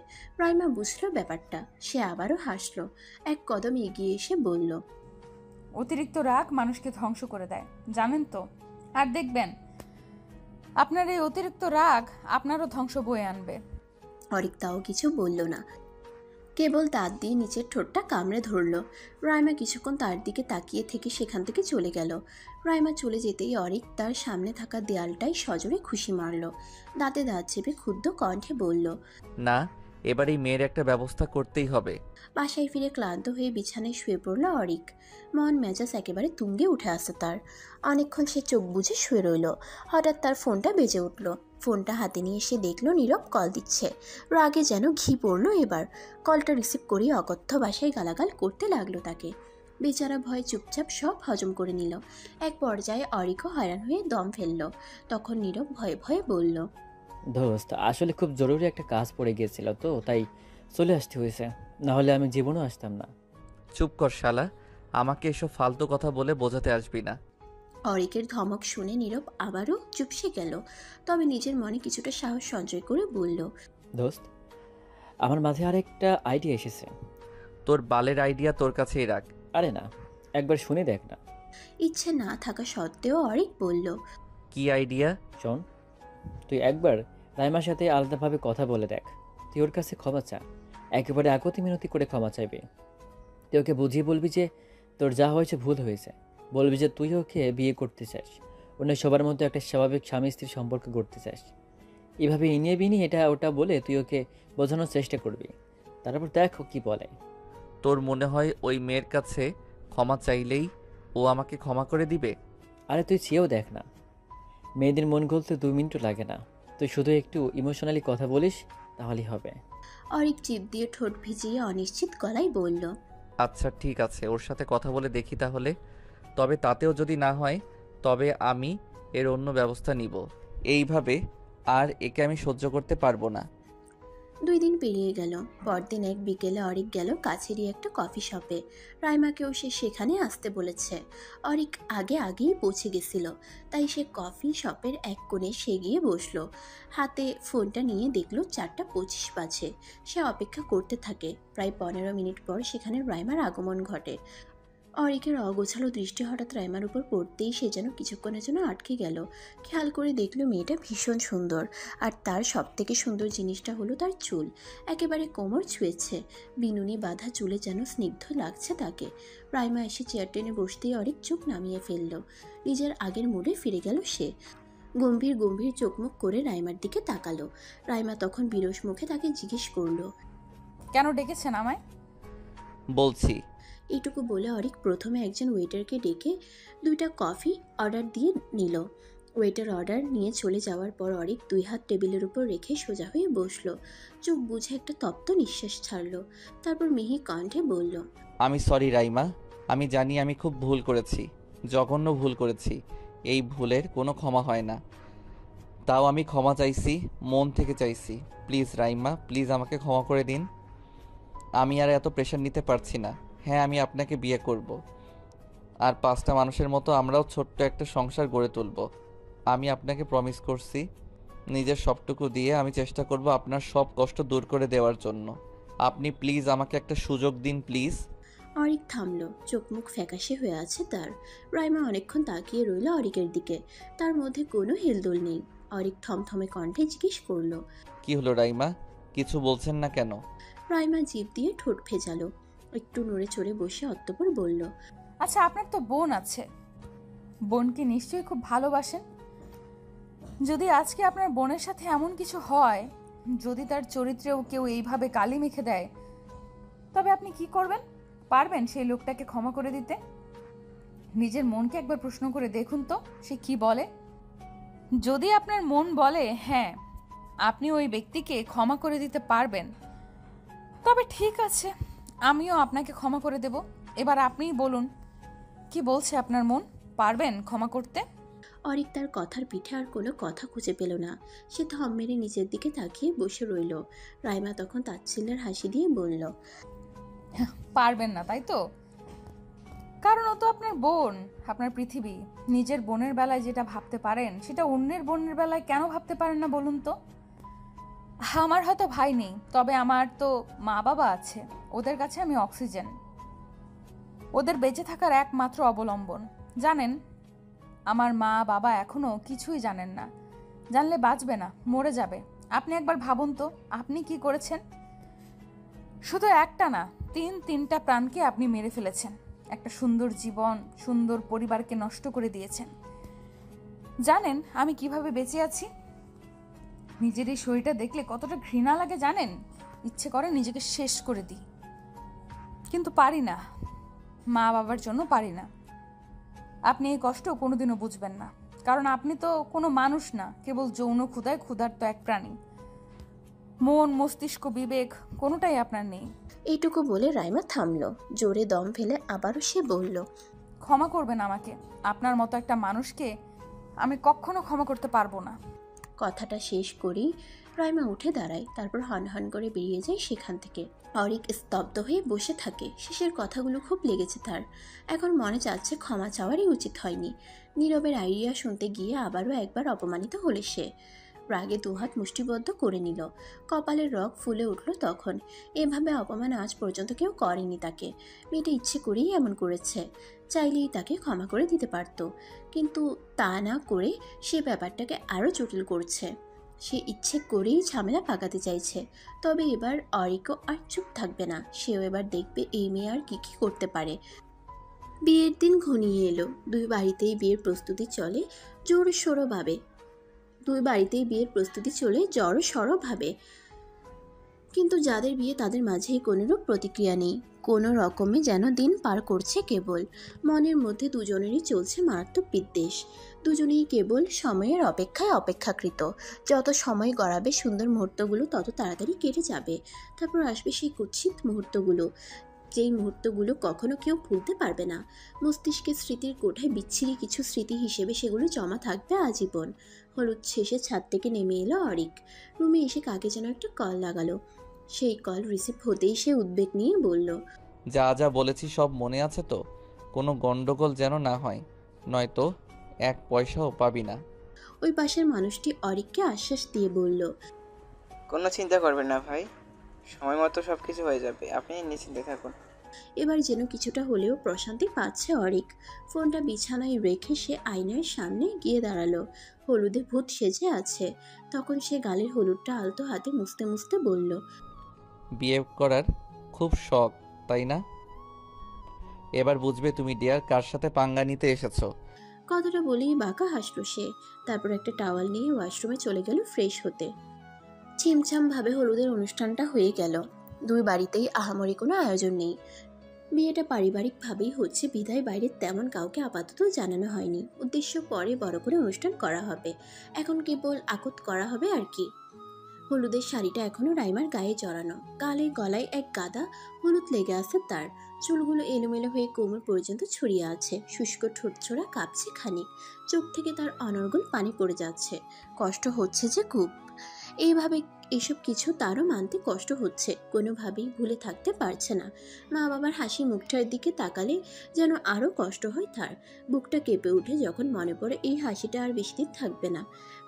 রাইমা বুঝলো ব্যাপারটা, সে আবারও হাসলো। এক কদম এগিয়ে এসে বলল, অতিরিক্ত রাগ মানুষকে ধ্বংস করে দেয়, জানেন তো? আর দেখবেন আপনার এই অতিরিক্ত রাগ আপনারও ধ্বংস বয়ে আনবে। অরিক তাও কিছু বলল না, কেবল দাঁত দিয়ে নিচের ঠোঁটটা কামড়ে ধরল। রাইমা কিছুক্ষণ তার দিকে তাকিয়ে থেকে সেখান থেকে চলে গেল। রাইমা চলে যেতেই অরিক তার সামনে থাকা দেয়ালটাই সজোরে খুশি মারল। দাঁতে দাঁত চেপে ক্ষুব্ধ কণ্ঠে বলল, না, এবার এই মেয়ের একটা ব্যবস্থা করতেই হবে। বাসায় ফিরে ক্লান্ত হয়ে বিছানায় শুয়ে পড়ল অরিক। মন মেজাজ একেবারে তুঙ্গে উঠে আসে তার। অনেকক্ষণ সে চোখ বুজে শুয়ে রইল। হঠাৎ তার ফোনটা বেজে উঠল। ফোনটা হাতে নিয়ে সে দেখল নীরব কল দিচ্ছে। রাগে যেন ঘি পড়ল এবার। কলটা রিসিভ করে অকথ্য ভাষায় গালাগাল করতে লাগলো তাকে। বেচারা ভয়ে চুপচাপ সব হজম করে নিল। এক পর্যায়ে অরিকও হয়রান হয়ে দম ফেলল। তখন নীরব ভয়ে ভয়ে বলল, দোস্ত, আসলে খুব জরুরি একটা কাজ পড়ে গিয়েছিল, তো তাই চলে আসতে হয়েছে, না হলে আমি জীবনও আসতাম না। চুপ কর শালা, আমাকে এসব ফালতু কথা বলে বোঝাতে আসবি না। অরিকের ধমক শুনে নীরব আবারও চুপসে গেল। তবে নিজের মনে কিছুটা সাহস সঞ্চয় করে বলল, দোস্ত, আমার মাঝে আরেকটা আইডিয়া এসেছে। তোর বালের আইডিয়া তোর কাছেই রাখ। আরে না, একবার শুনে দেখ না। ইচ্ছে না থাকা সত্ত্বেও অরিক বলল, কি আইডিয়া? শোন, তুই একবার রাইমার সাথে আলাদাভাবে কথা বলে দেখ। তুই ওর কাছে ক্ষমা চা, একেবারে আকতি মিনতি করে ক্ষমা চাইবি। তুই ওকে বুঝিয়ে বলবি যে তোর যা হয়েছে ভুল হয়েছে। বলবি যে তুই ওকে বিয়ে করতে চাস, অন্য সবার মধ্যে একটা স্বাভাবিক স্বামী স্ত্রীর সম্পর্ক করতে চাস। এভাবে ইনিয়ে বিনিয়ে এটা ওটা বলে তুই ওকে বোঝানোর চেষ্টা করবি। তারপর দেখ ও কি বলে। তোর মনে হয় ওই মেয়ের কাছে ক্ষমা চাইলেই ও আমাকে ক্ষমা করে দিবে? আরে তুই চেয়েও দেখ না, মেয়েদের মন গলতে 2 মিনিটও লাগে না। তুই শুধু একটু ইমোশনালি কথা বলিস, তাহলেই হবে। অরিক জিভ দিয়ে ঠোঁট ভিজিয়ে অনিশ্চিত গলায় বলল, আচ্ছা ঠিক আছে, ওর সাথে কথা বলে দেখি তাহলে। তবে তাতেও যদি না হয় তবে আমি এর অন্য ব্যবস্থা নিব। এইভাবে আর একে আমি সহ্য করতে পারবো না। 2 দিন পেরিয়ে গেল। পরদিন এক বিকেলে অরিক গেল কাছেরই একটা কফি শপে। রাইমাকেও সে সেখানে আসতে বলেছে। অরিক আগেই পৌঁছে গেছিল, তাই সে কফি শপের এক কোণে সে গিয়ে বসলো। হাতে ফোনটা নিয়ে দেখলো 4:25 বাজে। সে অপেক্ষা করতে থাকে। প্রায় 15 মিনিট পর সেখানে রাইমার আগমন ঘটে। অরিকের অগোছালো দৃষ্টি হঠাৎ রাইমার উপর পড়তেই সে যেন কিছুক্ষণের জন্য আটকে গেল। খেয়াল করে দেখলো মেয়েটা ভীষণ সুন্দর, আর তার সবথেকে সুন্দর জিনিসটা হলো তার চুল। একেবারে কোমর ছুঁয়েছে, বিনুনি বাঁধা চুলে যেন স্নিগ্ধ লাগছে তাকে। রাইমা এসে চেয়ার টেনে বসতেই অরিক চোখ নামিয়ে ফেলল। নিজের আগের মুডে ফিরে গেল সে। গম্ভীর গম্ভীর চোখমুখ করে রাইমার দিকে তাকালো। রাইমা তখন বিরস মুখে তাকে জিজ্ঞেস করলো, কেন ডেকেছেন আমায়? বলছি। এইটুকু বলে অরিক প্রথমে একজন ওয়েটারকে ডেকে 2টা কফি অর্ডার দিয়ে নিল। ওয়েটার অর্ডার নিয়ে চলে যাওয়ার পর অরিক 2 হাত টেবিলের উপর রেখে সোজা হয়ে বসলো। চোখ বুঝে একটা তপ্ত নিঃশ্বাস ছাড়লো। তারপর মিহি কণ্ঠে বলল, আমি সরি রাইমা, আমি জানি আমি খুব ভুল করেছি, জঘন্য ভুল করেছি। এই ভুলের কোনো ক্ষমা হয় না। তাও আমি ক্ষমা চাইছি, মন থেকে চাইছি। প্লিজ রাইমা, প্লিজ আমাকে ক্ষমা করে দিন। আমি আর এত প্রেশার নিতে পারছি না। হ্যাঁ, আমি আপনাকে বিয়ে করব, আর 5টা মানুষের মতো আমরাও ছোট্ট একটা সংসার গড়ে তুলব। আমি আপনাকে প্রমিস করছি, নিজের সবটুকু দিয়ে আমি চেষ্টা করব আপনার সব কষ্ট দূর করে দেওয়ার জন্য। আপনি প্লিজ আমাকে একটা সুযোগ দিন, প্লিজ। অরিক থামলো, চোখ মুখ ফ্যাকাশে হয়ে আছে তার। রাইমা অনেকক্ষণ তাকিয়ে রইল অরিকের দিকে, তার মধ্যে কোনো হেলদোল নেই। অরিক থমথমে কণ্ঠে জিজ্ঞেস করলো, কি হলো রাইমা, কিছু বলছেন না কেন? রাইমা জিভ দিয়ে ঠোঁট ভেজালো, একটু নড়ে চড়ে বসে অতঃপর বলল, আচ্ছা, আপনার তো বোন আছে, বোনকে নিশ্চয়ই খুব ভালোবাসেন। যদি আজকে আপনার বোনের সাথে এমন কিছু হয়, যদি তার চরিত্রেও কেউ এইভাবে কালি মেখে দেয়, তবে আপনি কি করবেন? পারবেন সেই লোকটাকে ক্ষমা করে দিতে? নিজের মনকে একবার প্রশ্ন করে দেখুন তো, সে কি বলে। যদি আপনার মন বলে হ্যাঁ, আপনি ওই ব্যক্তিকে ক্ষমা করে দিতে পারবেন, তবে ঠিক আছে, আমিও আপনাকে ক্ষমা করে দেব। এবার আপনিই বলুন, কি বলছে আপনার মন? পারবেন ক্ষমা করতে? অরিক তার কথার পিঠে আর কোনো কথা খুঁজে পেল না। সে থম মেরে নিচের দিকে তাকিয়ে বসে রইল। রাইমা তখন তাচ্ছিল্যের হাসি দিয়ে বলল, পারবেন না তাই তো? কারণ ও তো আপনার বোন, আপনার পৃথিবী। নিজের বোনের বেলায় যেটা ভাবতে পারেন, সেটা অন্যের বোনের বেলায় কেন ভাবতে পারেন না বলুন তো? আমার হয়তো ভাই নেই, তবে আমার তো মা বাবা আছে। ওদের কাছে আমি অক্সিজেন, ওদের বেঁচে থাকার একমাত্র অবলম্বন। জানেন, আমার মা বাবা এখনো কিছুই জানেন না। জানলে বাঁচবে না, মরে যাবে। আপনি একবার ভাবুন তো, আপনি কি করেছেন? শুধু একটা না, তিনটা প্রাণকে আপনি মেরে ফেলেছেন। একটা সুন্দর জীবন, সুন্দর পরিবারকে নষ্ট করে দিয়েছেন। জানেন আমি কিভাবে বেঁচে আছি? নিজের এই শরীরটা দেখলে কতটা ঘৃণা লাগে জানেন? ইচ্ছে করে নিজেকে শেষ করে দিই, কিন্তু পারি না। মা বাবার জন্য পারি না। আপনি এই কষ্ট কোনোদিনও বুঝবেন না, কারণ আপনি তো কোনো মানুষ না, কেবল যৌন ক্ষুধায় ক্ষুধার্ত এক প্রাণী। মন, মস্তিষ্ক, বিবেক কোনোটাই আপনার নেই। এইটুকু বলে রাইমা থামলো। জোরে দম ফেলে আবারও সে বলল, ক্ষমা করবেন আমাকে। আপনার মতো একটা মানুষকে আমি কখনো ক্ষমা করতে পারবো না। কথাটা শেষ করেই রাইমা উঠে দাঁড়ায়, তারপর হন হন করে বেরিয়ে যায় সেখান থেকে। অরিক স্তব্ধ হয়ে বসে থাকে। শেষের কথাগুলো খুব লেগেছে তার। এখন মনে চাচ্ছে ক্ষমা চাওয়ারই উচিত হয়নি। নীরবের আইডিয়া শুনতে গিয়ে আবারও একবার অপমানিত হলে সে। রাগে দুহাত মুষ্টিবদ্ধ করে নিল। কপালের রগ ফুলে উঠল তখন। এভাবে অপমান আজ পর্যন্ত কেউ করেনি তাকে। মেয়েটা ইচ্ছে করেই এমন করেছে। চাইলেই তাকে ক্ষমা করে দিতে পারত, কিন্তু তা না করে সে ব্যাপারটাকে আরও জটিল করছে। সে ইচ্ছে করেই ঝামেলা পাকাতে চাইছে। তবে এবার অরিকও আর চুপ থাকবে না। সেও এবার দেখবে এই মেয়ে আর কি কি করতে পারে। বিয়ের দিন ঘনিয়ে এলো। দুই বাড়িতেই বিয়ের প্রস্তুতি চলে জড়সড়ভাবে। কিন্তু যাদের বিয়ে তাদের মাঝেই কোনোরূপ প্রতিক্রিয়া নেই। কোনো রকমে যেন দিন পার করছে কেবল। মনের মধ্যে দুজনেরই চলছে মারাত্মক বিদ্বেষ। দুজনেই কেবল সময়ের অপেক্ষায় অপেক্ষাকৃত। যত সময় গড়াবে সুন্দর মুহূর্তগুলো তত তাড়াতাড়ি কেটে যাবে। তারপর আসবে সেই কুৎসিত মুহূর্তগুলো, যেই মুহূর্তগুলো কখনো কেউ ভুলতে পারবে না। মস্তিষ্কের স্মৃতির কোঠায় বিচ্ছিরি কিছু স্মৃতি হিসেবে সেগুলো জমা থাকবে আজীবন। হলুদ শেষে ছাদ থেকে নেমে এলো অরিক। রুমে এসে কাকে যেন একটা কল লাগালো। সেই কল রিসিভ হতেই সে উদ্বেগ নিয়ে বলল, যা যা বলেছি সব মনে আছে তো? কোনো গন্ডগোল যেন না হয়, নয়তো এক পয়সাও পাবি না। ওই পাশের মানুষটি অরিককে আশ্বাস দিয়ে বলল, কোনো চিন্তা করবেন না ভাই, সময় মতো সব কিছু হয়ে যাবে, আপনি নিশ্চিন্তে থাকুন। এবার যেন কিছুটা হলেও প্রশান্তি পাচ্ছে অরিক। ফোনটা বিছানায় রেখে সে আয়নার সামনে গিয়ে দাঁড়ালো। হলুদে ভূত সেজে আছে। তখন সে গালের হলুদটা আলতো হাতে মুছতে মুছতে বলল, বিয়ে করার খুব শখ তাই না? এবার বুঝবে তুমি ডিয়ার কার সাথে পাঙ্গা নিতে এসেছো। কথাটা বলেই বাঁকা হাসলো সে। তারপর একটা টাওয়াল নিয়ে ওয়াশরুমে চলে গেল ফ্রেশ হতে। ছিমছাম ভাবে হলুদের অনুষ্ঠানটা হয়ে গেল। দুই বাড়িতেই আহামরি কোনো আয়োজন নেই। বিয়েটা পারিবারিকভাবেই হচ্ছে বিধায় বাইরে তেমন কাউকে আপাতত জানানো হয়নি। উদ্দেশ্য পরে বড় করে অনুষ্ঠান করা হবে। এখন কেবল আকত করা হবে আর কি। হলুদের শাড়িটা এখনো রাইমার গায়ে জড়ানো। গালে গলায় এক গাদা হলুদ লেগে আছে তার। চুলগুলো এলোমেলো হয়ে কোমর পর্যন্ত ছড়িয়ে আছে। শুষ্ক ঠোঁটছোড়া কাঁপছে খানিক। চোখ থেকে তার অনর্গল পানি পড়ে যাচ্ছে। কষ্ট হচ্ছে যে খুব। এইভাবে এসব কিছু তারও মানতে কষ্ট হচ্ছে। কোনোভাবেই ভুলে থাকতে পারছে না। মা বাবার হাসি মুখটার দিকে তাকালে যেন আরও কষ্ট হয় তার। বুকটা কেঁপে উঠে যখন মনে পড়ে এই হাসিটা আর বেশি দিন থাকবে না।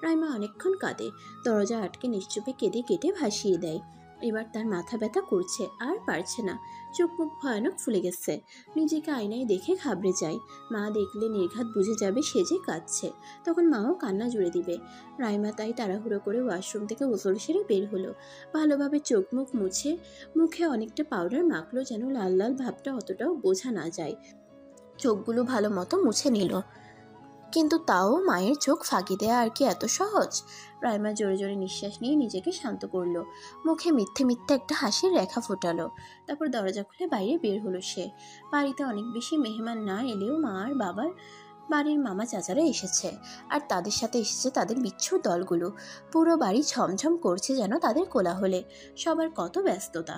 রাইমা অনেকক্ষণ কাঁদে। দরজা আটকে নিশ্চুপে কেঁদে কেটে ভাসিয়ে দেয়। এবার তার মাথা ব্যথা করছে, আর পারছে না। চোখ মুখ ভয়ানক ফুলে গেছে। নিজেকে আয়নায় দেখে ঘাবড়ে যায়। মা দেখলে নির্ঘাত বুঝে যাবে সে যে কাঁদছে, তখন মাও কান্না জুড়ে দিবে। রাইমা তাই তাড়াহুড়ো করে ওয়াশরুম থেকে গোসল সেরে বের হলো। ভালোভাবে চোখ মুখ মুছে মুখে অনেকটা পাউডার মাখলো যেন লাল লাল ভাবটা অতটাও বোঝা না যায়। চোখগুলো ভালো মতো মুছে নিল, কিন্তু তাও মায়ের চোখ ফাঁকি দেয়া আর কি এত সহজ? রাইমা জোরে জোরে নিঃশ্বাস নিয়ে নিজেকে শান্ত করলো। মুখে মিথ্যে মিথ্যে একটা হাসির রেখা ফোটালো। তারপর দরজা খুলে বাইরে বের হলো সে। বাড়িতে অনেক বেশি মেহমান না এলেও মা আর বাবার বাড়ির মামা চাচারা এসেছে, আর তাদের সাথে এসেছে তাদের বিচ্ছুর দলগুলো। পুরো বাড়ি ঝমঝম করছে যেন তাদের কোলাহলে। সবার কত ব্যস্ততা।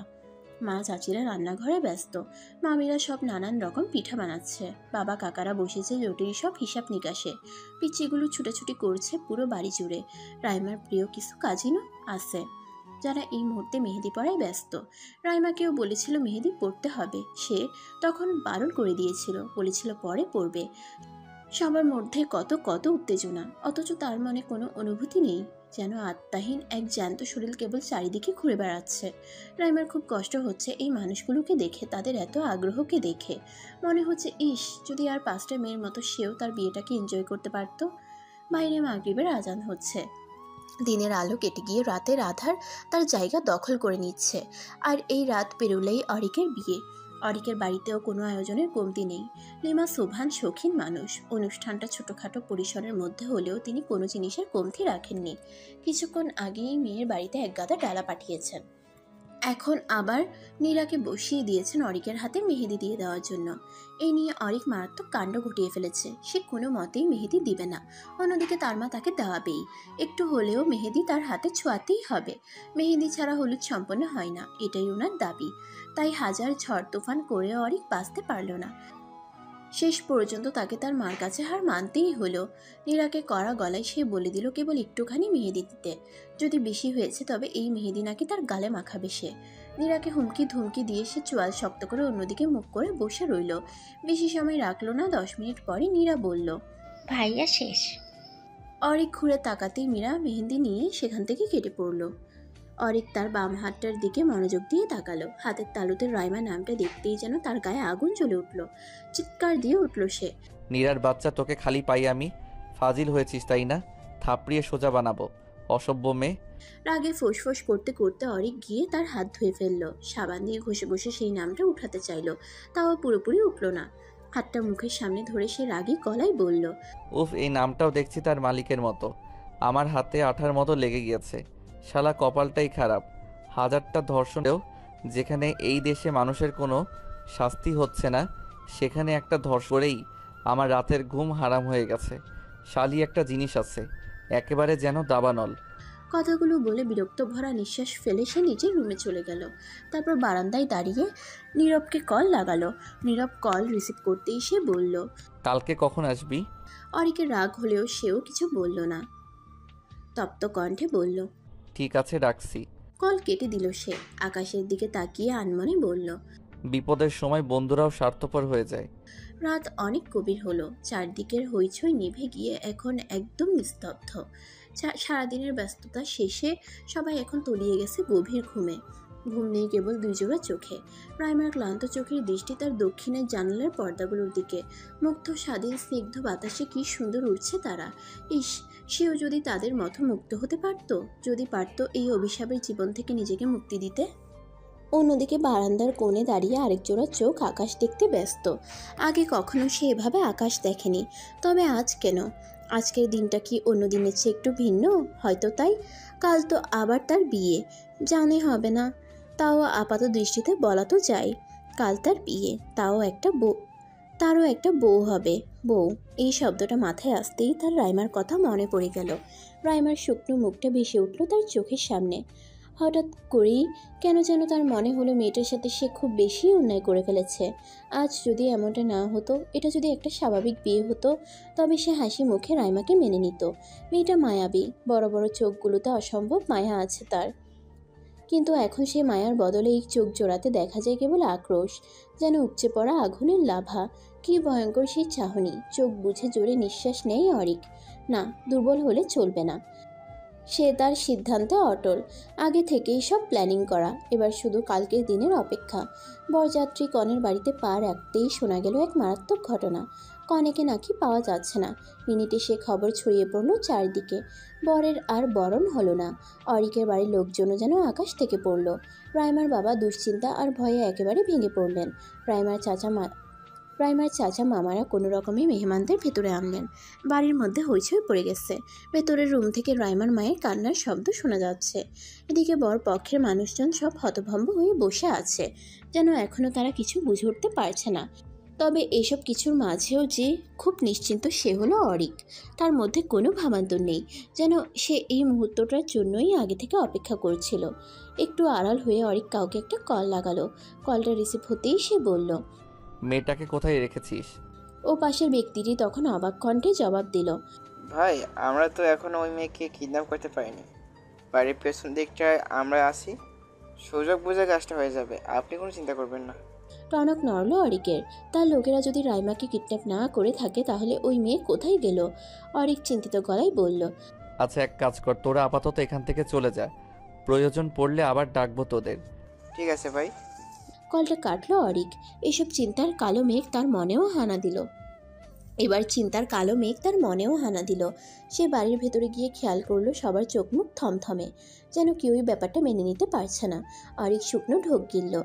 মা চাচিরা রান্নাঘরে ব্যস্ত, মামিরা সব নানান রকম পিঠা বানাচ্ছে, বাবা কাকারা বসেছে জটিল সব হিসাব নিকাশে। পিচ্চিগুলো ছুটাছুটি করছে পুরো বাড়ি জুড়ে। রাইমার প্রিয় কিছু কাজিনও আছে যারা এই মুহূর্তে মেহেদি পড়ায় ব্যস্ত। রাইমাকেও বলেছিল মেহেদি পড়তে হবে, সে তখন বারণ করে দিয়েছিল, বলেছিল পরে পড়বে। সবার মধ্যে কত কত উত্তেজনা, অথচ তার মনে কোনো অনুভূতি নেই, যেন আত্মাহীন এক জ্যান্ত শরীর কেবল চারিদিকে ঘুরে বেড়াচ্ছে। রাইমার খুব কষ্ট হচ্ছে এই মানুষগুলোকে দেখে, তাদের এত আগ্রহকে দেখে। মনে হচ্ছে ইস, যদি আর 5টা মেয়ের মতো সেও তার বিয়েটাকে এনজয় করতে পারত। বাইরে মাগরিবের আজান হচ্ছে। দিনের আলো কেটে গিয়ে রাতের আধার তার জায়গা দখল করে নিচ্ছে। আর এই রাত পেরোলেই অরিকের বিয়ে। অরিকের বাড়িতেও কোনো আয়োজনের কমতি নেই। লিমা সোভান শৌখিন মানুষ। অনুষ্ঠানটা ছোটোখাটো পরিসরের মধ্যে হলেও তিনি কোনো জিনিসের কমতি রাখেননি। কিছুক্ষণ আগেই মেয়ের বাড়িতে এক গাদা ডালা পাঠিয়েছেন। এখন আবার নীরাকে বসিয়ে দিয়েছেন অরিকের হাতে মেহেদি দিয়ে দেওয়ার জন্য। এই নিয়ে অরিক মারাত্মক কাণ্ড ঘটিয়ে ফেলেছে। সে কোনো মতেই মেহেদি দিবে না। অন্যদিকে তার মা তাকে দেওয়াবেই। একটু হলেও মেহেদি তার হাতে ছোঁয়াতেই হবে। মেহেদি ছাড়া হলুদ সম্পন্ন হয় না, এটাই ওনার দাবি। তাই হাজার ঝড় তুফান করে অরিক বাঁচতে পারল না। শেষ পর্যন্ত তাকে তার মার কাছে হার মানতেই হলো। নীরাকে কড়া গলায় সে বলে দিল কেবল একটুখানি মেহেদি দিতে, যদি বেশি হয়েছে তবে এই মেহেদি নাকি তার গালে মাখাবে সে। নীরাকে হুমকি ধুমকি দিয়ে সে চোয়াল শক্ত করে অন্যদিকে মুখ করে বসে রইল। বেশি সময় রাখলো না। 10 মিনিট পরে নীরা বলল, ভাইয়া শেষ। অরিক ঘুরে তাকাতেই মীরা মেহেদি নিয়ে সেখান থেকে কেটে পড়ল। অরিক তার বাম হাতটার দিকে মনোযোগ দিয়ে তাকালো। হাতের তালুতে রাইমা নামটা দেখতেই যেন তার গায়ে আগুন জ্বলে উঠল। চিৎকার দিয়ে উঠল সে, নীরার বাচ্চা, তোকে খালি পাই আমি। ফাজিল হয়েছিস তাই না? থাপড়িয়ে সোজা বানাবো, অসভ্য মেয়ে। রাগে ফোঁস করতে করতে অরিক গিয়ে তার হাত ধুয়ে ফেললো। সাবান দিয়ে ঘষে ঘষে সেই নামটা উঠাতে চাইলো, তাও পুরোপুরি উঠল না। হাতটা মুখের সামনে ধরে সে রাগী গলায় বলল, উফ, এই নামটাও দেখছি তার মালিকের মতো। আমার হাতে আঠার মতো লেগে গিয়েছে। শালা কপালটাই খারাপ। 1000টা ধর্ষণেও যেখানে এই দেশে মানুষের কোনো শাস্তি হচ্ছে না, সেখানে একটা ধর্ষণেই আমার রাতের ঘুম হারাম হয়ে গেছে। শালি একটা জিনিস আছে, একেবারে যেন দাবানল। কথাগুলো বলে বিরক্ত ভরা নিঃশ্বাস ফেলে সে নিজের রুমে চলে গেল। তারপর বারান্দায় দাঁড়িয়ে নীরবকে কল লাগালো। নীরব কল রিসিভ করতেই সে বলল, কালকে কখন আসবি? অরিকের রাগ হলেও সেও কিছু বলল না, তপ্ত কণ্ঠে বলল, ঠিক আছে, রাখছি। কল কেটে দিল সে। আকাশের দিকে তাকিয়ে আনমনে বলল, বিপদের সময় বন্ধুরাও স্বার্থপর হয়ে যায়। রাত অনেক গভীর হলো। চারদিকের হইচই নিভে গিয়ে এখন একদম নিস্তব্ধ। সারাদিনের ব্যস্ততা শেষে সবাই এখন তলিয়ে গেছে গভীর ঘুমে। ঘুম নেই কেবল 2 জোড়া চোখে। রাইমার ক্লান্ত চোখের দৃষ্টি তার দক্ষিণের জানালার পর্দাগুলোর দিকে। মুগ্ধ স্বাধীন স্নিগ্ধ বাতাসে কি সুন্দর উঠছে তারা। ইস, সেও যদি তাদের মতো মুক্ত হতে পারত, যদি পারত এই অভিশাপের জীবন থেকে নিজেকে মুক্তি দিতে। অন্যদিকে বারান্দার কোণে দাঁড়িয়ে আরেক জোড়া চোখ আকাশ দেখতে ব্যস্ত। আগে কখনো সে এভাবে আকাশ দেখেনি। তবে আজ কেন? আজকের দিনটা কি অন্য দিনের চেয়ে একটু ভিন্ন? হয়তো তাই। কাল তো আবার তার বিয়ে, জানে হবে না, তাও আপাত দৃষ্টিতে বলা তো যায়। কাল তার বিয়ে, তারও একটা বউ হবে। বউ, এই শব্দটা মাথায় আসতেই তার রাইমার কথা মনে পড়ে গেল। রাইমার শুকনো মুখটা ভেসে উঠল তার চোখের সামনে। হঠাৎ করেই কেন যেন তার মনে হলো মেয়েটার সাথে সে খুব বেশি অন্যায় করে ফেলেছে। আজ যদি এমনটা না হতো, এটা যদি একটা স্বাভাবিক বিয়ে হতো, তবে সে হাসি মুখে রাইমাকে মেনে নিত। মেয়েটা মায়াবী, বড় বড় চোখগুলোতে অসম্ভব মায়া আছে তার। কিন্তু এখন সে মায়ার বদলে এই চোখ জোড়াতে দেখা যায় কেবল আক্রোশ, যেন উপচে পড়া আগুনের লাভা। কি ভয়ঙ্কর সেই চাহনি! চোখ বুঝে জোরে নিঃশ্বাস নেয় অরিক। না, দুর্বল হলে চলবে না। সে তার সিদ্ধান্তে অটল। আগে থেকেই সব প্ল্যানিং করা, এবার শুধু কালকের দিনের অপেক্ষা। বরযাত্রী কনের বাড়িতে পা রাখতেই শোনা গেল এক মারাত্মক ঘটনা। কনেকে নাকি পাওয়া যাচ্ছে না। মিনিটে সে খবর ছড়িয়ে পড়ল চারদিকে। বরের আর বরণ হলো না। অরিকের বাড়ির লোকজনও যেন আকাশ থেকে পড়ল। রাইমার বাবা দুশ্চিন্তা আর ভয়ে একেবারে ভেঙে পড়লেন। রাইমার চাচা মামারা কোনো রকমে মেহমানদের ভেতরে আনলেন। বাড়ির মধ্যে হইচই পড়ে গেছে। ভেতরের রুম থেকে রাইমার মায়ের কান্নার শব্দ শোনা যাচ্ছে। এদিকে বর পক্ষের মানুষজন সব হতভম্ব হয়ে বসে আছে, যেন এখনও তারা কিছু বুঝে উঠতে পারছে না। তবে এসব কিছুর মাঝেও যে খুব নিশ্চিন্ত সে হলো অরিক। তার মধ্যে কোনো ভাবান্তর নেই, যেন সে এই মুহূর্তটার জন্যই আগে থেকে অপেক্ষা করছিল। একটু আড়াল হয়ে অরিক কাউকে একটা কল লাগালো। কলটা রিসিভ হতেই সে বলল, মেয়েটাকে কোথায় রেখেছিস? ও পাশের ব্যক্তিটি তখন অবাক কণ্ঠে জবাব দিল, ভাই আমরা তো এখনো ওই মেয়েকে কিডন্যাপ করতে পারিনি। বাড়ির পেছন দিকটায় আমরা আসি, সুযোগ বুঝে কাজটা হয়ে যাবে, আপনি কোনো চিন্তা করবেন না। টনক নড়ল অরিকের। তার লোকেরা যদি রাইমাকে কিডন্যাপ না করে থাকে তাহলে ওই মেয়ে কোথায় গেল? অরিক চিন্তিত গলায় বলল, আচ্ছা এক কাজ কর, তোরা আপাতত এখান থেকে চলে যা, প্রয়োজন পড়লে আবার ডাকবো তোদের। ঠিক আছে ভাই। কলটা কাটলো অরিক। এসব চিন্তার কালো মেঘ তার মনেও হানা দিল। সে বাড়ির ভেতরে গিয়ে খেয়াল করলো সবার চোখ মুখ থমথমে, যেন কেউই ব্যাপারটা মেনে নিতে পারছে না। অরিক শুকনো ঢোক গিলল।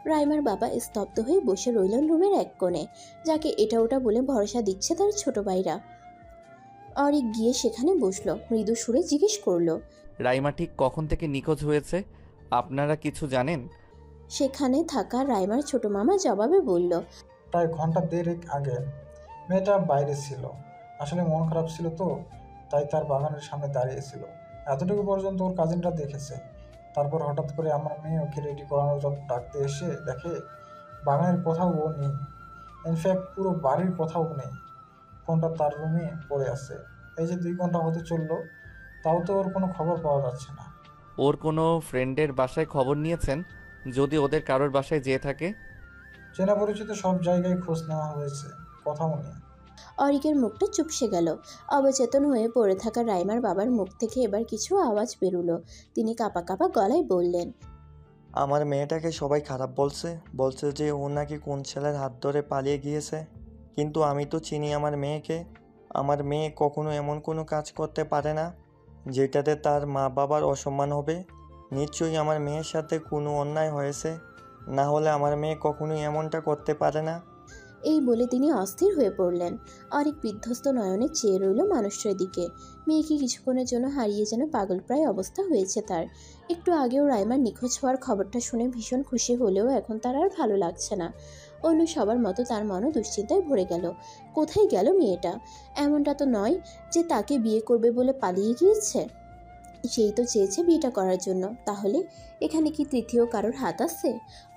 রাইমার বাবা স্তব্ধ হয়ে বসে রইলেন রুমের এক কোণে, যাকে এটা ওটা বলে ভরসা দিচ্ছে তার ছোট ভাইরা। অরিক গিয়ে সেখানে বসলো, মৃদু সুরে জিজ্ঞেস করলো, রাইমা ঠিক কখন থেকে নিখোঁজ হয়েছে আপনারা কিছু জানেন? সেখানে থাকা রাইমার ছোট মামা জবাবে বলল, প্রায় ঘন্টা দেড়েক আগে। মেয়েটা বাইরে ছিল, আসলে মন খারাপ ছিল তো, তাই তার বাগানের সামনে দাঁড়িয়েছিল। এতটুকু পর্যন্ত ওর কাজিনরা দেখেছে। তারপর হঠাৎ করে আমার মেয়ে ওকে রেডি করানোর জন্য ডাকতে এসে দেখে বাগানের কোথাও ও নেই। ইনফ্যাক্ট পুরো বাড়ির কোথাও নেই। ফোনটা তার রুমে পড়ে আছে। এই যে 2 ঘন্টা হতে চললো, তাও তো ওর কোনো খবর পাওয়া যাচ্ছে না। ওর কোনো ফ্রেন্ডের বাসায় খবর নিয়েছেন? যদি ওদের কারোর বাসায় যেয়ে থাকে? চেনা পরিচিত সব জায়গায় খোঁজ নেওয়া হয়েছে, কোথাও নেই। অরিকের মুখটা চুপসে গেল। অবচেতন হয়ে পড়ে থাকা রাইমার বাবার মুখ থেকে এবার কিছু আওয়াজ বেরুলো। তিনি কাঁপা কাঁপা গলায় বললেন, আমার মেয়েটাকে সবাই খারাপ বলছে, বলছে যে ও নাকি কোন ছেলের হাত ধরে পালিয়ে গিয়েছে। কিন্তু আমি তো চিনি আমার মেয়েকে। আমার মেয়ে কখনো এমন কোনো কাজ করতে পারে না যেটাতে তার মা বাবার অসম্মান হবে। নিশ্চয়ই আমার মেয়ের সাথে কোনো অন্যায় হয়েছে, না হলে আমার মেয়ে কখনোই এমনটা করতে পারে না। এই বলে তিনি অস্থির হয়ে পড়লেন। অরিক বিধ্বস্ত নয়নে চেয়ে রইল মানুষটার দিকে। মেয়েকে কিছুক্ষণের জন্য হারিয়ে যেন পাগলপ্রায় অবস্থা হয়েছে তার। একটু আগেও রাইমার নিখোঁজ হওয়ার খবরটা শুনে ভীষণ খুশি হলেও এখন তার আর ভালো লাগছে না। অন্য সবার মতো তার মনও দুশ্চিন্তায় ভরে গেল। কোথায় গেল মেয়েটা? এমনটা তো নয় যে তাকে বিয়ে করবে বলে পালিয়ে গিয়েছে। সেই তো চেয়েছে বিয়েটা করার জন্য। তাহলে এখানে কি তৃতীয় কারোর হাত আছে?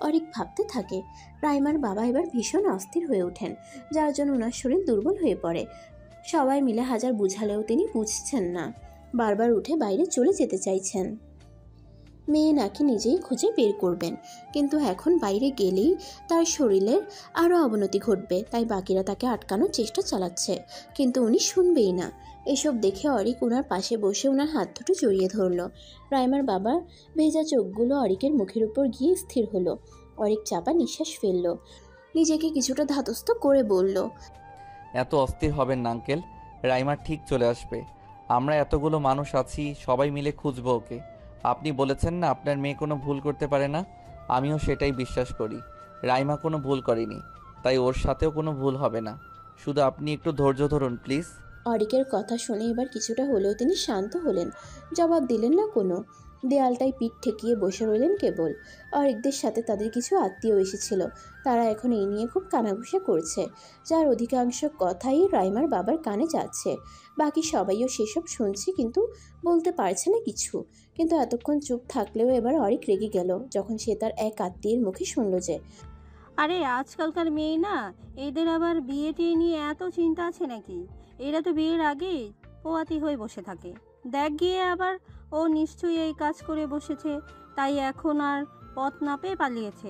অরিক ভাবতে থাকে। রাইমার বাবা এবার ভীষণ অস্থির হয়ে ওঠেন, যার জন্য ওনার শরীর দুর্বল হয়ে পড়ে। সবাই মিলে হাজার বুঝালেও তিনি বুঝছেন না। বারবার উঠে বাইরে চলে যেতে চাইছেন। মেয়ে নাকি নিজেই খুঁজে বের করবেন, কিন্তু এখন বাইরে গেলেই তার শরীরের আরও অবনতি ঘটবে, তাই বাকিরা তাকে আটকানোর চেষ্টা চালাচ্ছে, কিন্তু উনি শুনবেই না। এসব দেখে অরিক ওনার পাশে বসে ওনার হাত দুটো জড়িয়ে ধরল। রাইমার বাবার ভেজা চোখগুলো অরিকের মুখের উপর গিয়ে স্থির হলো। অরিক চাপা নিঃশ্বাস ফেলল, নিজেকে কিছুটা ধাতস্থ করে বলল, এত অস্থির হবেন না আঙ্কেল, রাইমা ঠিক চলে আসবে। আমরা এতগুলো মানুষ আছি, সবাই মিলে খুঁজবো ওকে। আপনি বলেছেন না আপনার মেয়ে কোনো ভুল করতে পারে না, আমিও সেটাই বিশ্বাস করি। রাইমা কোনো ভুল করেনি, তাই ওর সাথেও কোনো ভুল হবে না। শুধু আপনি একটু ধৈর্য ধরুন প্লিজ। অরিকের কথা শুনে এবার কিছুটা হলেও তিনি শান্ত হলেন। জবাব দিলেন না কোনো। দেয়ালটায় পিঠ ঠেকিয়ে বসে রইলেন কেবল। অরিকদের সাথে তাদের কিছু আত্মীয় এসেছিল, তারা এখন এই নিয়ে খুব কানাঘুষা করছে, যার অধিকাংশ কথাই রাইমার বাবার কানে যাচ্ছে। বাকি সবাইও সেসব শুনছে, কিন্তু বলতে পারছে না কিছু। কিন্তু এতক্ষণ চুপ থাকলেও এবার অরিক রেগে গেল যখন সে তার এক আত্মীয়ের মুখে শুনল যে, আরে আজকালকার মেয়ে না, এদের আবার বিয়ে টিয়ে নিয়ে এত চিন্তা আছে নাকি? এরা তো বিয়ের আগেই পোয়াতি হয়ে বসে থাকে। দেখ গিয়ে আবার ও নিশ্চয়ই এই কাজ করে বসেছে, তাই এখন আর পথ না পেয়ে পালিয়েছে।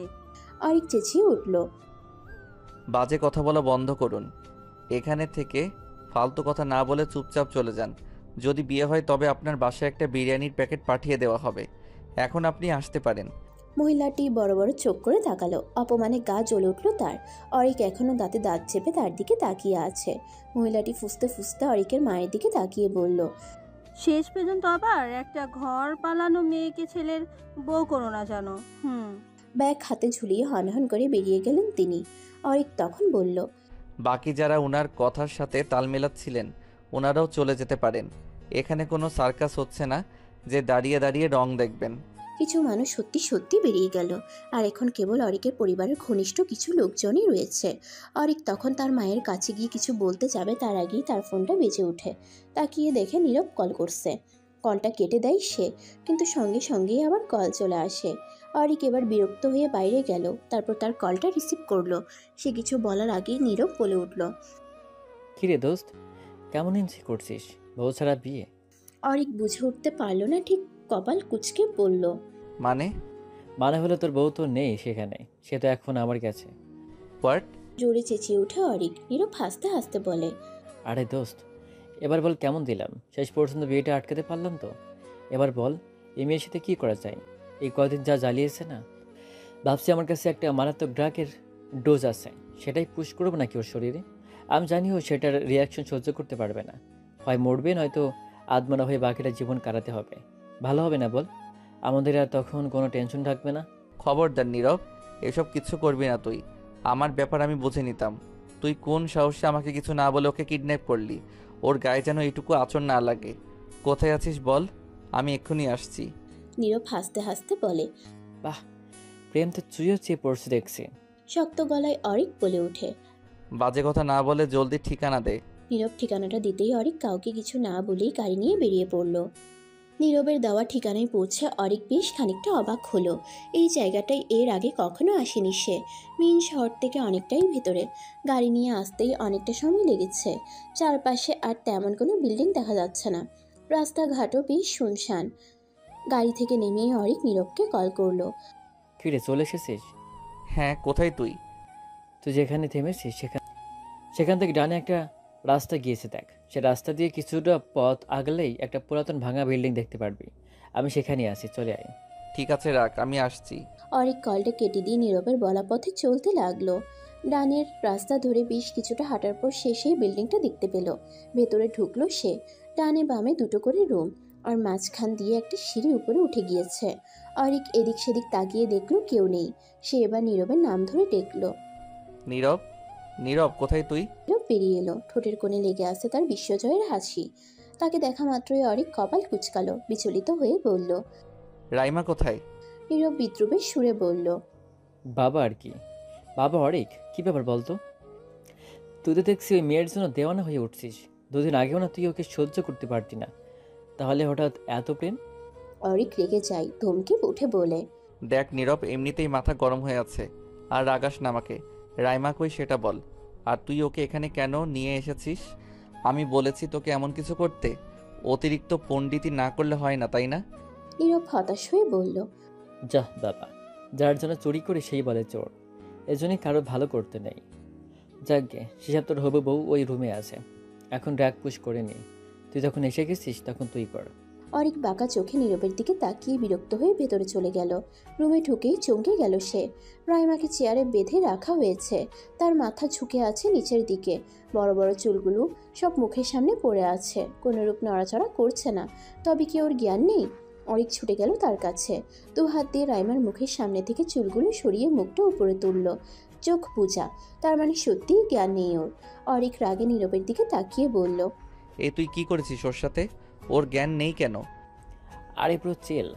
অরিক চেঁচিয়ে উঠল, বাজে কথা বলা বন্ধ করুন। এখানে থেকে ফালতু কথা না বলে চুপচাপ চলে যান, যদি বিয়ে হয় তবে আপনার বাসায় একটা বিরিয়ানির প্যাকেট পাঠিয়ে দেওয়া হবে। এখন আপনি আসতে পারেন। মহিলাটি বড় বড় চোখ করে তাকালো। অপমানে গা জ্বলে উঠল তার। অরিক এখনো দাঁতে দাঁত চেপে তার দিকে তাকিয়ে আছে। মহিলাটি ফুঁসতে ফুঁসতে অরিকের মায়ের দিকে তাকিয়ে বলল, শেষ পর্যন্ত আবার একটা ঘর পালানো মেয়েকে ছেলের বউ করো না জানো। ব্যাগ হাতে ঝুলিয়ে হনহন করে বেরিয়ে গেলেন তিনি। অরিক তখন বলল, বাকি যারা ওনার কথার সাথে তাল মেলাচ্ছিলেন ওনারাও চলে যেতে পারেন। এখানে কোনো সার্কাস হচ্ছে না যে দাঁড়িয়ে দাঁড়িয়ে রং দেখবেন। কিছু মানুষ সত্যি সত্যি বেরিয়ে গেল। আর এখন কেবল অরিকের পরিবারের ঘনিষ্ঠ কিছু লোকজনই রয়েছে। অরিক তখন তার মায়ের কাছে গিয়ে কিছু বলতে যাবে তার আগেই তার ফোনটা বেজে ওঠে। তাকিয়ে দেখে নীরব কল করছে। কলটা কেটে দেয় সে, কিন্তু সঙ্গে সঙ্গেই আবার কল চলে আসে। অরিক এবার বিরক্ত হয়ে বাইরে গেল। তারপর তার কলটা রিসিভ করলো। সে কিছু বলার আগেই নীরব বলে উঠল, কিরে দোস্ত, কেমন ইঞ্চি করছিস? বউ ছাড়া বিয়ে? অরিক বুঝে উঠতে পারলো না ঠিক, কপাল কুঁচকে বলল, মানে হলো তোর বউ তো নেই সেখানে, সে তো এখন আমার কাছে। হোয়াট? জোরে চেঁচিয়ে উঠে অরিক। নীরব হাসতে হাসতে বলে, আরে দোস্ত, এবার বল কেমন দিলাম? শেষ পর্যন্ত বিয়েটা আটকাতে পারলাম তো। এবার বল, এই মেয়ের সাথে কী করা যায়? এই কদিন যা জ্বালিয়েছে না, ভাবছি আমার কাছে একটা মারাত্মক ড্রাগের ডোজ আছে, সেটাই পুশ করবো নাকি ওর শরীরে। আমি জানিও সেটার রিয়াকশন সহ্য করতে পারবে না, হয় মরবে নয়তো আদমরা হয়ে বাকিটা জীবন কাটাতে হবে। ভালো হবে না বল? আমাদের আর তখন কোনো টেনশন থাকবে না। খবরদার নীরব, এসব কিছু করবি না তুই। আমার ব্যাপার আমি বুঝে নিতাম। তুই কোন সাহসে আমাকে কিছু না বলে ওকে কিডন্যাপ করলি? ওর গায়ে যেন এইটুকু আঁচড় না লাগে। কোথায় আছিস বল, আমি এক্ষুনি আসছি। নীরব হাসতে হাসতে বলে, বাহ, প্রেম তো চুইও চেয়ে পড়ছে দেখছি। শক্ত গলায় অরিক বলে ওঠে, বাজে কথা না বলে জলদি ঠিকানা দে। নীরব ঠিকানাটা দিতেই অরিক কাউকে কিছু না বলেই গাড়ি নিয়ে বেরিয়ে পড়ল। নীরবের দেওয়া ঠিকানায় পৌঁছে অরিক বেশ খানিকটা অবাক হলো। এই জায়গাটায় এর আগে কখনো আসেনি সে। মেইন শহর থেকে অনেকটাই ভেতরে। গাড়ি নিয়ে আসতেই অনেকটা সময় লেগেছে। চারপাশে আর তেমন কোনো বিল্ডিং দেখা যাচ্ছে না। রাস্তাঘাটও বেশ শুনশান। গাড়ি থেকে নেমেই অরিক নীরবকে কল করলো। কিরে, চলে এসেছিস? হ্যাঁ, কোথায় তুই? তুই যেখানে থেমেছিস সেখান থেকে ডানে একটা রাস্তা গিয়েছে দেখ। সে রাস্তা দিয়ে কিছুটা পথ আগলেই একটা পুরাতন ভাঙা বিল্ডিং দেখতে পারবি। আমি সেখানেই আছি, চলে আয়। ঠিক আছে, রাখ, আমি আসছি। অরিক কলটা কেটে দিয়ে নীরবের বলা পথে চলতে লাগলো। ডানের রাস্তা ধরে বেশ কিছুটা হাঁটার পর সে সেই বিল্ডিংটা দেখতে পেল। ভেতরে ঢুকলো সে। ডানে বামে দুটো করে রুম, আর মাঝখান দিয়ে একটা সিঁড়ি উপরে উঠে গিয়েছে। অরিক এদিক সেদিক তাকিয়ে দেখলো কেউ নেই। সে এবার নীরবের নাম ধরে ডেকলো। নীরব, নীরব, কোথায় তুই? নীরব বেরিয়ে এলো। ঠোঁটের কোণে লেগে আছে তার বিশ্বজয়ের হাসি। তাকে দেখা মাত্রই অরিক কপাল কুঁচকালো, বিচলিত হয়ে বলল, রাইমা কোথায়? নীরব বিদ্রুপের সুরে বলল, বাবা আর কি? বাবা অরিক, কী ব্যাপার বলতো? তুই তো দেখছি ওই মেয়ের জন্য দেওয়ানা হয়ে উঠছিস। দুদিন আগেও না তুই ওকে সহ্য করতে পারতি না, তাহলে হঠাৎ এত প্রেম? অরিক রেগে যায়, ধমকে উঠে বলে, দেখ নীরব, এমনিতেই মাথা গরম হয়ে আছে, আর রাগাস না আমাকে। রাইমা কই সেটা বল। আর তুই ওকে এখানে কেন নিয়ে এসেছিস? আমি বলেছি তোকে এমন কিছু করতে? অতিরিক্ত পণ্ডিতি না করলে হয় না, তাই না? নীরব হতাশ হয়ে বলল, যা বাবা, যার জন্য চুরি করে সেই বলে চোর। এজন্যই কারো ভালো করতে নেই। যাকগে, সেসব তোর হবু বউ ওই রুমে আছে, এখন ড্রাগ পুশ করে নি। তুই যখন এসে গেছিস তখন তুই কর। অরিক বাঁকা চোখে নীরবের দিকে তাকিয়ে বিরক্ত হয়ে ভেতরে চলে গেল। রুমে ঢুকেই চমকে গেল সে। রাইমাকে চেয়ারে বেঁধে রাখা হয়েছে। তার মাথা ঝুঁকে আছে নিচের দিকে। বড় বড় চুলগুলো সব মুখের সামনে পড়ে আছে, কোনোরূপ নড়াচড়া করছে না। তবে কি ওর জ্ঞান নেই? অরিক ছুটে গেল তার কাছে। দু হাত দিয়ে রাইমার মুখের সামনে থেকে চুলগুলো সরিয়ে মুখটা উপরে তুলল। চোখ বুজা, তার মানে সত্যিই জ্ঞান নেই ওর। অরিক রাগে নীরবের দিকে তাকিয়ে বলল, এই তুই কি করেছিস ওর সাথে? ওর জ্ঞান নেই কেন? আরে পুরো চেল।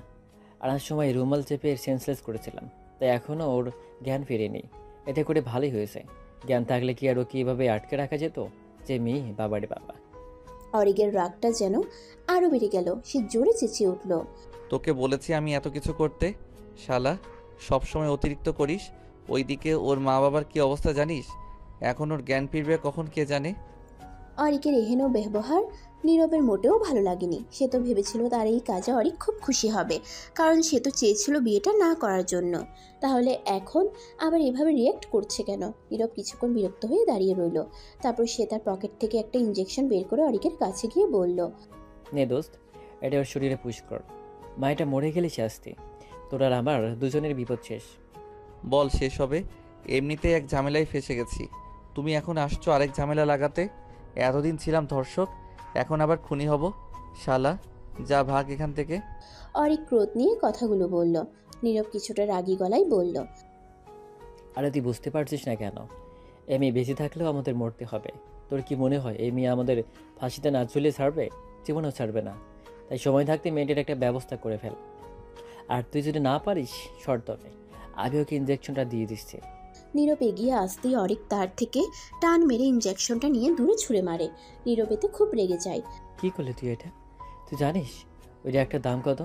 আনার সময় রুমাল চেপে সেন্সলেস করেছিলাম, তাই এখনও ওর জ্ঞান ফেরেনি। এতে করে ভালোই হয়েছে। জ্ঞান থাকলে কি আর ওকে এভাবে আটকে রাখা যেত? যে মেয়ে, বাবারে বাবা। অরিকের রাগটা যেন আরো বেড়ে গেল। সে জোরে চেঁচিয়ে উঠল, তোকে বলেছি আমি এত কিছু করতে? শালা, সবসময় অতিরিক্ত করিস। ওইদিকে ওর মা বাবার কি অবস্থা জানিস? এখন ওর জ্ঞান ফিরবে কখন কে জানে। অরিকের এহেন ব্যবহার নীরবের মোটেও ভালো লাগেনি। সে তো ভেবেছিল তার এই কাজে অরিক খুব খুশি হবে, কারণ সে তো চেয়েছিল বিয়েটা না করার জন্য। তাহলে এখন আবার এভাবে রিয়েক্ট করছে কেন? নীরব কিছুক্ষণ বিরক্ত হয়ে দাঁড়িয়ে রইল। তারপর সে তার পকেট থেকে একটা ইঞ্জেকশন বের করে অরিকের কাছে গিয়ে বলল, নে দোস্ত, এটা ওর শরীরে পুশ কর। মা এটা মরে গেলে শাস্তি, তোর আর আমার দুজনের বিপদ শেষ। বল শেষ হবে? এমনিতেই এক ঝামেলায় ফেসে গেছি, তুমি এখন আসছো আরেক ঝামেলা লাগাতে। এতদিন ছিলাম ধর্ষক, এখন আবার খুনি হব? শালা, যা ভাগ এখান থেকে। অরিক ক্রোধ নিয়ে কথাগুলো বলল। নীরব কিছুটা রাগী গলায় বলল, আরে তুই বুঝতে পারছিস না কেন? এই মেয়ে বেঁচে থাকলেও আমাদের মরতে হবে। তোর কি মনে হয় এই মেয়ে আমাদের ফাঁসিতে না ঝুলিয়ে ছাড়বে? জীবনেও ছাড়বে না। তাই সময় থাকতে মেয়েটার একটা ব্যবস্থা করে ফেল। আর তুই যদি না পারিস, শর্ত হবে, আমি ওকে ইঞ্জেকশনটা দিয়ে দিচ্ছি। নীরব এগিয়ে আসতেই অরিক তার থেকে টান মেরে ইঞ্জেকশনটা নিয়ে দূরে ছুঁড়ে মারে। নীরব এতে খুব রেগে যায়। কি করলি তুই এটা? তুই জানিস ওইটা একটা দাম কত?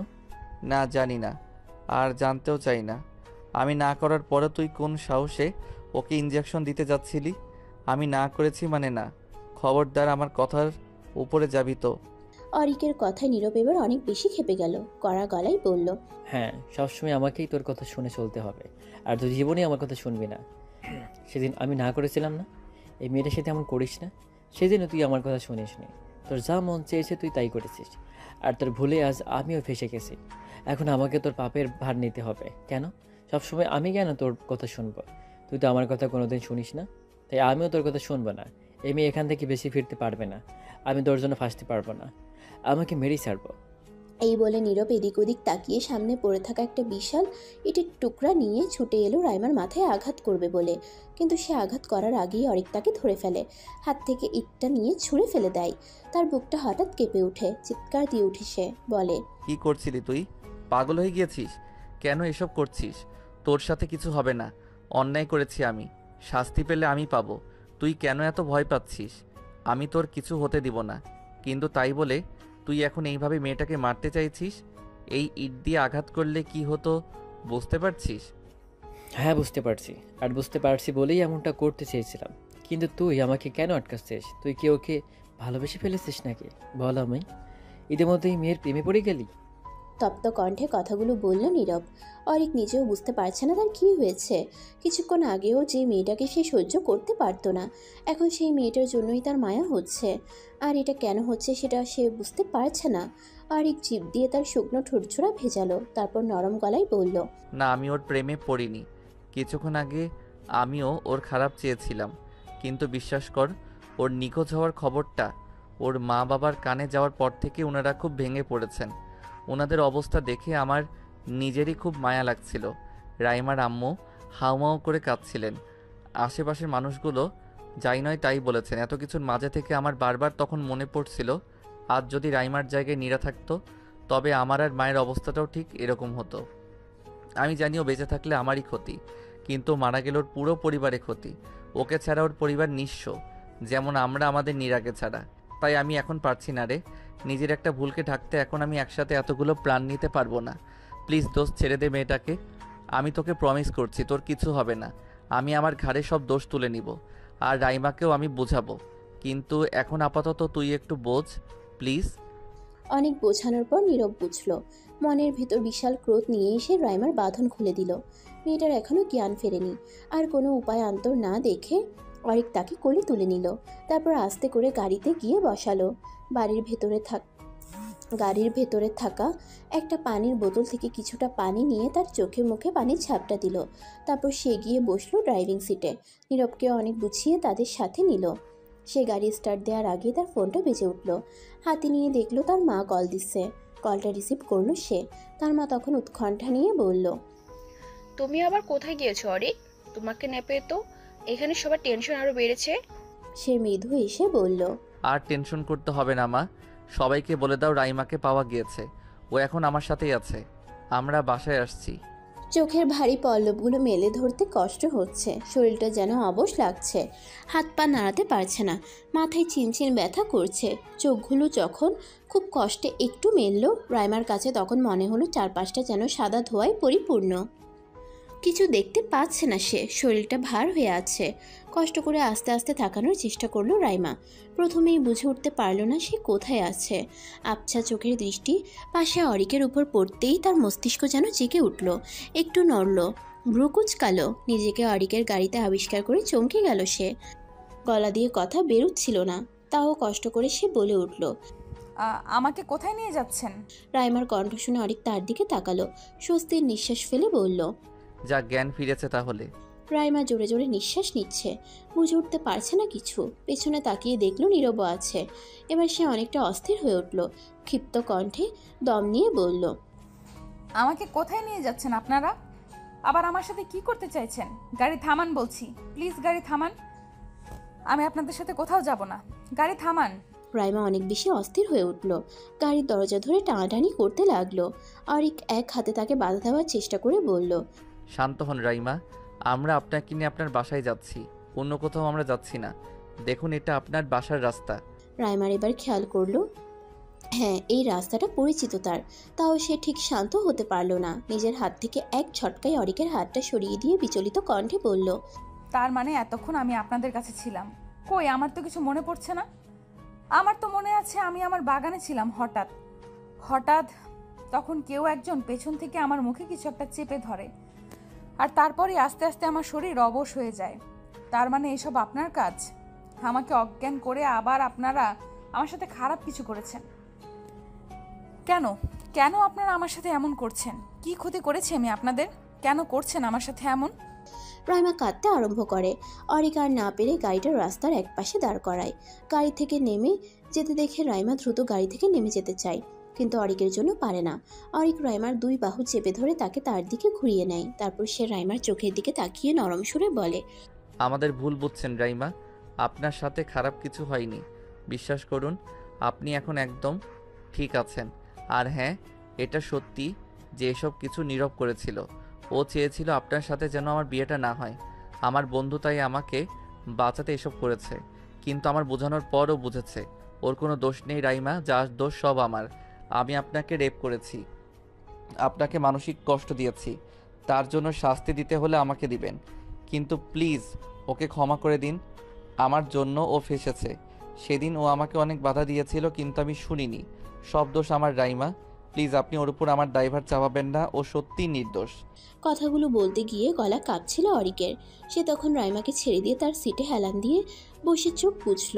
না, জানি না, আর জানতেও চাই না। আমি না করার পরে তুই কোন সাহসে ওকে ইঞ্জেকশন দিতে যাচ্ছিলি? আমি না করেছি মানে না। খবরদার আমার কথার উপরে যাবি তো। অরিকের কথায় নীরব এবার অনেক বেশি ক্ষেপে গেল। কড়া গলায় বলল, হ্যাঁ, সবসময় আমাকেই তোর কথা শুনে চলতে হবে, আর তুই জীবনে আমার কথা শুনবি না। সেদিন আমি না করেছিলাম না, এই মেয়েটার সাথে এমন করিস না। সেদিনও তুই আমার কথা শুনিস নি, তোর যা মন চেয়েছে তুই তাই করেছিস। আর তোর ভুলে আজ আমিও ফেসে গেছি। এখন আমাকে তোর পাপের ভার নিতে হবে। কেন? সবসময় আমি কেন তোর কথা শুনবো? তুই তো আমার কথা কোনোদিন শুনিস না, তাই আমিও তোর কথা শুনবো না। এই মেয়ে এখান থেকে বেশি ফিরতে পারবে না, আমি তোর জন্য ফাঁসতে পারবো না, আমাকে মেরেই ছাড়বো। এই বলে নীরব এদিক ওদিক তাকিয়ে সামনে পড়ে থাকা একটা বিশাল ইটের টুকরা নিয়ে ছুটে এলো রাইমার মাথায় আঘাত করবে বলে। কিন্তু সে আঘাত করার আগেই অরিক তাকে ধরে ফেলে, হাত থেকে ইটটা নিয়ে ছুঁড়ে ফেলে দেয়। তার বুকটা হঠাৎ কেঁপে ওঠে, চিৎকার দিয়ে উঠে সে বলে, কি করছিলি তুই? পাগল হয়ে গিয়েছিস? কেন এসব করছিস? তোর সাথে কিছু হবে না, অন্যায় করেছি আমি, শাস্তি পেলে আমি পাবো। তুই কেন এত ভয় পাচ্ছিস? আমি তোর কিছু হতে দিব না। কিন্তু তাই বলে তুই এখন এইভাবে মেয়েটাকে মারতে চাইছিস? এই ইট দিয়ে আঘাত করলে কি হতো বুঝতে পারছিস? হ্যাঁ, বুঝতে পারছি, আর বুঝতে পারছি বলেই এমনটা করতে চেয়েছিলাম। কিন্তু তুই আমাকে কেন আটকাচ্ছিস? তুই কি ওকে ভালোবেসে ফেলেছিস নাকি? বল, আমি ইতিমধ্যেই মেয়ের প্রেমে পড়ে গেলি? তপ্ত কণ্ঠে কথাগুলো বলল নীরব। অরিক নিজেও বুঝতে পারছে না তার কি হয়েছে। কিছুক্ষণ আগেও যে মেয়েটাকে সে সহ্য করতে পারতো না, এখন সেই মেয়েটার জন্যই তার মায়া হচ্ছে। আর এটা কেন হচ্ছে সেটা সে বুঝতে পারছে না। অরিক জিভ দিয়ে তার শুকনো ঠোঁটছোড়া ভেজালো, তারপর নরম গলায় বলল, না, আমি ওর প্রেমে পড়িনি। কিছুক্ষণ আগে আমিও ওর খারাপ চেয়েছিলাম, কিন্তু বিশ্বাস কর, ওর নিখোঁজ হওয়ার খবরটা ওর মা বাবার কানে যাওয়ার পর থেকে ওনারা খুব ভেঙে পড়েছেন। ওনাদের অবস্থা দেখে আমার নিজেরই খুব মায়া লাগছিল। রাইমার আম্মু হাউমাউ করে কাঁদছিলেন। আশেপাশের মানুষগুলো যাই নয় তাই বলেছেন। এত কিছুর মাঝে থেকে আমার বারবার তখন মনে পড়ছিল, আজ যদি রাইমার জায়গায় নীরা থাকতো, তবে আমার আর মায়ের অবস্থাটাও ঠিক এরকম হতো। আমি জানি ও বেঁচে থাকলে আমারই ক্ষতি, কিন্তু মারা গেল ওর পুরো পরিবারে ক্ষতি। ওকে ছাড়া ওর পরিবার নিঃস্ব, যেমন আমরা আমাদের নীরাকে ছাড়া। তাই আমি এখন পারছি না রে, নিজের একটা ভুলকে ঢাকতে। এখন আমি একসাথে এতগুলো প্রাণ নিতে পারবো না। প্লিজ দোস্ত, ছেড়ে দে মেয়েটাকে। আমি তোকে প্রমিস করছি তোর কিছু হবে না। আমি আমার ঘাড়ে সব দোষ তুলে নিব, আর রাইমাকেও আমি বোঝাবো। কিন্তু এখন আপাতত তুই একটু বোঝ প্লিজ। অনেক বোঝানোর পর নীরব বুঝল। মনের ভিতর বিশাল ক্রোধ নিয়ে এসে রাইমার বাঁধন খুলে দিল। মেয়েটার এখনো জ্ঞান ফেরেনি। আর কোনো উপায় অন্তর না দেখে অরিক তাকে কোলে তুলে নিল। তারপর আস্তে করে গাড়িতে গিয়ে বসালো। গাড়ির ভেতরে থাকা একটা পানির বোতল থেকে কিছুটা পানি নিয়ে তার চোখে মুখে পানির ঝাপটা দিল। তারপর সে গিয়ে বসলো ড্রাইভিং সিটে। নীরবকে অনেক বুঝিয়ে তাদের সাথে নিল। সে গাড়ি স্টার্ট দেওয়ার আগে তার ফোনটা বেজে উঠল। হাতে নিয়ে দেখলো তার মা কল দিচ্ছে। কলটা রিসিভ করলো সে। তার মা তখন উৎকণ্ঠা নিয়ে বলল, তুমি আবার কোথায় গিয়েছো অরিক? তোমাকে না পেয়ে তো এখানে সবার টেনশন আরো বেড়েছে। সে মৃদু এসে বলল, আর টেনশন করতে হবে না মা, সবাইকে বলে দাও রাইমাকে পাওয়া গিয়েছে। ও এখন আমার সাথেই আছে। আমরা বাসায় আসছি। চোখের ভারী পল্লবগুলো মেলে ধরতে কষ্ট হচ্ছে। শরীরটা যেন অবশ লাগছে। হাত পা নাড়াতে পারছে না। মাথায় চিনচিন ব্যথা করছে। চোখগুলো যখন খুব কষ্টে একটু মেলল রাইমার কাছে, তখন মনে হলো চারপাশটা যেন সাদা ধোঁয়ায় পরিপূর্ণ। কিছু দেখতে পাচ্ছে না সে। শরীরটা ভার হয়ে আছে। কষ্ট করে আস্তে আস্তে তাকানোর চেষ্টা করলো রাইমা। প্রথমেই বুঝে উঠতে পারল না সে কোথায় আছে। আবছা চোখের দৃষ্টি পাশে অরিকের উপর পড়তেই তার মস্তিষ্ক যেন জেগে উঠল। একটু নড়ল, ভ্রু কুঁচকালো। নিজেকে অরিকের গাড়িতে আবিষ্কার করে চমকে গেল সে। গলা দিয়ে কথা বেরোচ্ছিল না, তাও কষ্ট করে সে বলে উঠল, আমাকে কোথায় নিয়ে যাচ্ছেন? রাইমার কণ্ঠ শুনে অরিক তার দিকে তাকালো, স্বস্তির নিঃশ্বাস ফেলে বলল। যা জ্ঞান ফিরেছে তাহলে। রাইমা জোরে জোরে নিঃশ্বাস নিচ্ছে, বুঝে উঠতে পারছে না কিছু। পেছনে তাকিয়ে দেখলো নীরব আছে। এবার সে অনেকটা অস্থির হয়ে উঠল, ক্ষিপ্ত কণ্ঠে দম নিয়ে বলল। আমাকে কোথায় নিয়ে যাচ্ছেন আপনারা? আবার আমার সাথে কি করতে চাইছেন? গাড়ি থামান বলছি, প্লিজ গাড়ি থামান। আমি আপনাদের সাথে কোথাও যাব না, গাড়ি থামান। রাইমা অনেক বেশি অস্থির হয়ে উঠল, গাড়ির দরজা ধরে টানাটানি করতে লাগলো। অরিক এক হাতে তাকে বাধা দেওয়ার চেষ্টা করে বলল। শান্ত হন রাইমা, আমরা আপনাকে নিয়ে আপনার বাসায় যাচ্ছি, অন্য কোথাও আমরা যাচ্ছি না। দেখুন এটা আপনার বাসার রাস্তা। রাইমার এবার খেয়াল করলো, হ্যাঁ এই রাস্তাটা পরিচিত তার। তাও সে ঠিক শান্ত হতে পারল না। নিজের হাত থেকে এক ঝটকায় অরিকের হাতটা সরিয়ে দিয়ে বিচলিত কণ্ঠে বলল। তার মানে এতক্ষণ আমি আপনাদের কাছে ছিলাম? কই, আমার তো কিছু মনে পড়ছে না। আমার তো মনে আছে আমি আমার বাগানে ছিলাম। হঠাৎ তখন কেউ একজন পেছন থেকে আমার মুখে কিছু একটা চেপে ধরে, আর তারপরে আস্তে আস্তে আমার শরীর অবশ হয়ে যায়। তার মানে এসব আপনার কাজ? আমাকে অজ্ঞান করে আবার আপনারা আমার সাথে খারাপ কিছু করেছেন? কেন কেন আপনারা আমার সাথে এমন করছেন? কি ক্ষতি করেছি আমি আপনাদের? কেন করছেন আমার সাথে এমন? রাইমা কাঁদতে আরম্ভ করে। অরিক আর না পেরে গাড়িটা রাস্তার এক পাশে দাঁড় করায়। গাড়ি থেকে নেমে যেতে দেখে রাইমা দ্রুত গাড়ি থেকে নেমে যেতে চায়, কিন্তু অরিকের জন্য পারে না। অরিক রাইমার দুই বাহু চেপে ধরে তাকে তার দিকে ঘুরিয়ে নেয়। তারপর সে রাইমার চোখের দিকে তাকিয়ে নরম সুরে বলে। আমাদের ভুল বুঝছেন রাইমা, আপনার সাথে খারাপ কিছু হয়নি, বিশ্বাস করুন। আপনি এখন একদম ঠিক আছেন। আর হ্যাঁ, এটা সত্যি যে এসব কিছু নীরব করেছিল। ও চেয়েছিল আপনার সাথে যেন আমার বিয়েটা না হয়। আমার বন্ধু তাই আমাকে বাঁচাতে এসব করেছে, কিন্তু আমার বোঝানোর পরও বুঝেছে ওর কোনো দোষ নেই রাইমা, যা দোষ সব আমার। আমি আপনাকে রেপ করেছি, আপনাকে মানসিক কষ্ট দিয়েছি, তার জন্য শাস্তি দিতে হলে আমাকে দিবেন, কিন্তু প্লিজ ওকে ক্ষমা করে দিন। আমার জন্য ও ফেসেছে। সেদিন ও আমাকে অনেক বাধা দিয়েছিল, কিন্তু আমি শুনিনি। সব দোষ আমার রাইমা, প্লিজ আপনি ওর উপর আমার ড্রাইভার চাপাবেন না, ও সত্যিই নির্দোষ। কথাগুলো বলতে গিয়ে গলা কাঁপছিল অরিকের। সে তখন রাইমাকে ছেড়ে দিয়ে তার সিটে হেলান দিয়ে বসে চোখ বুঝল।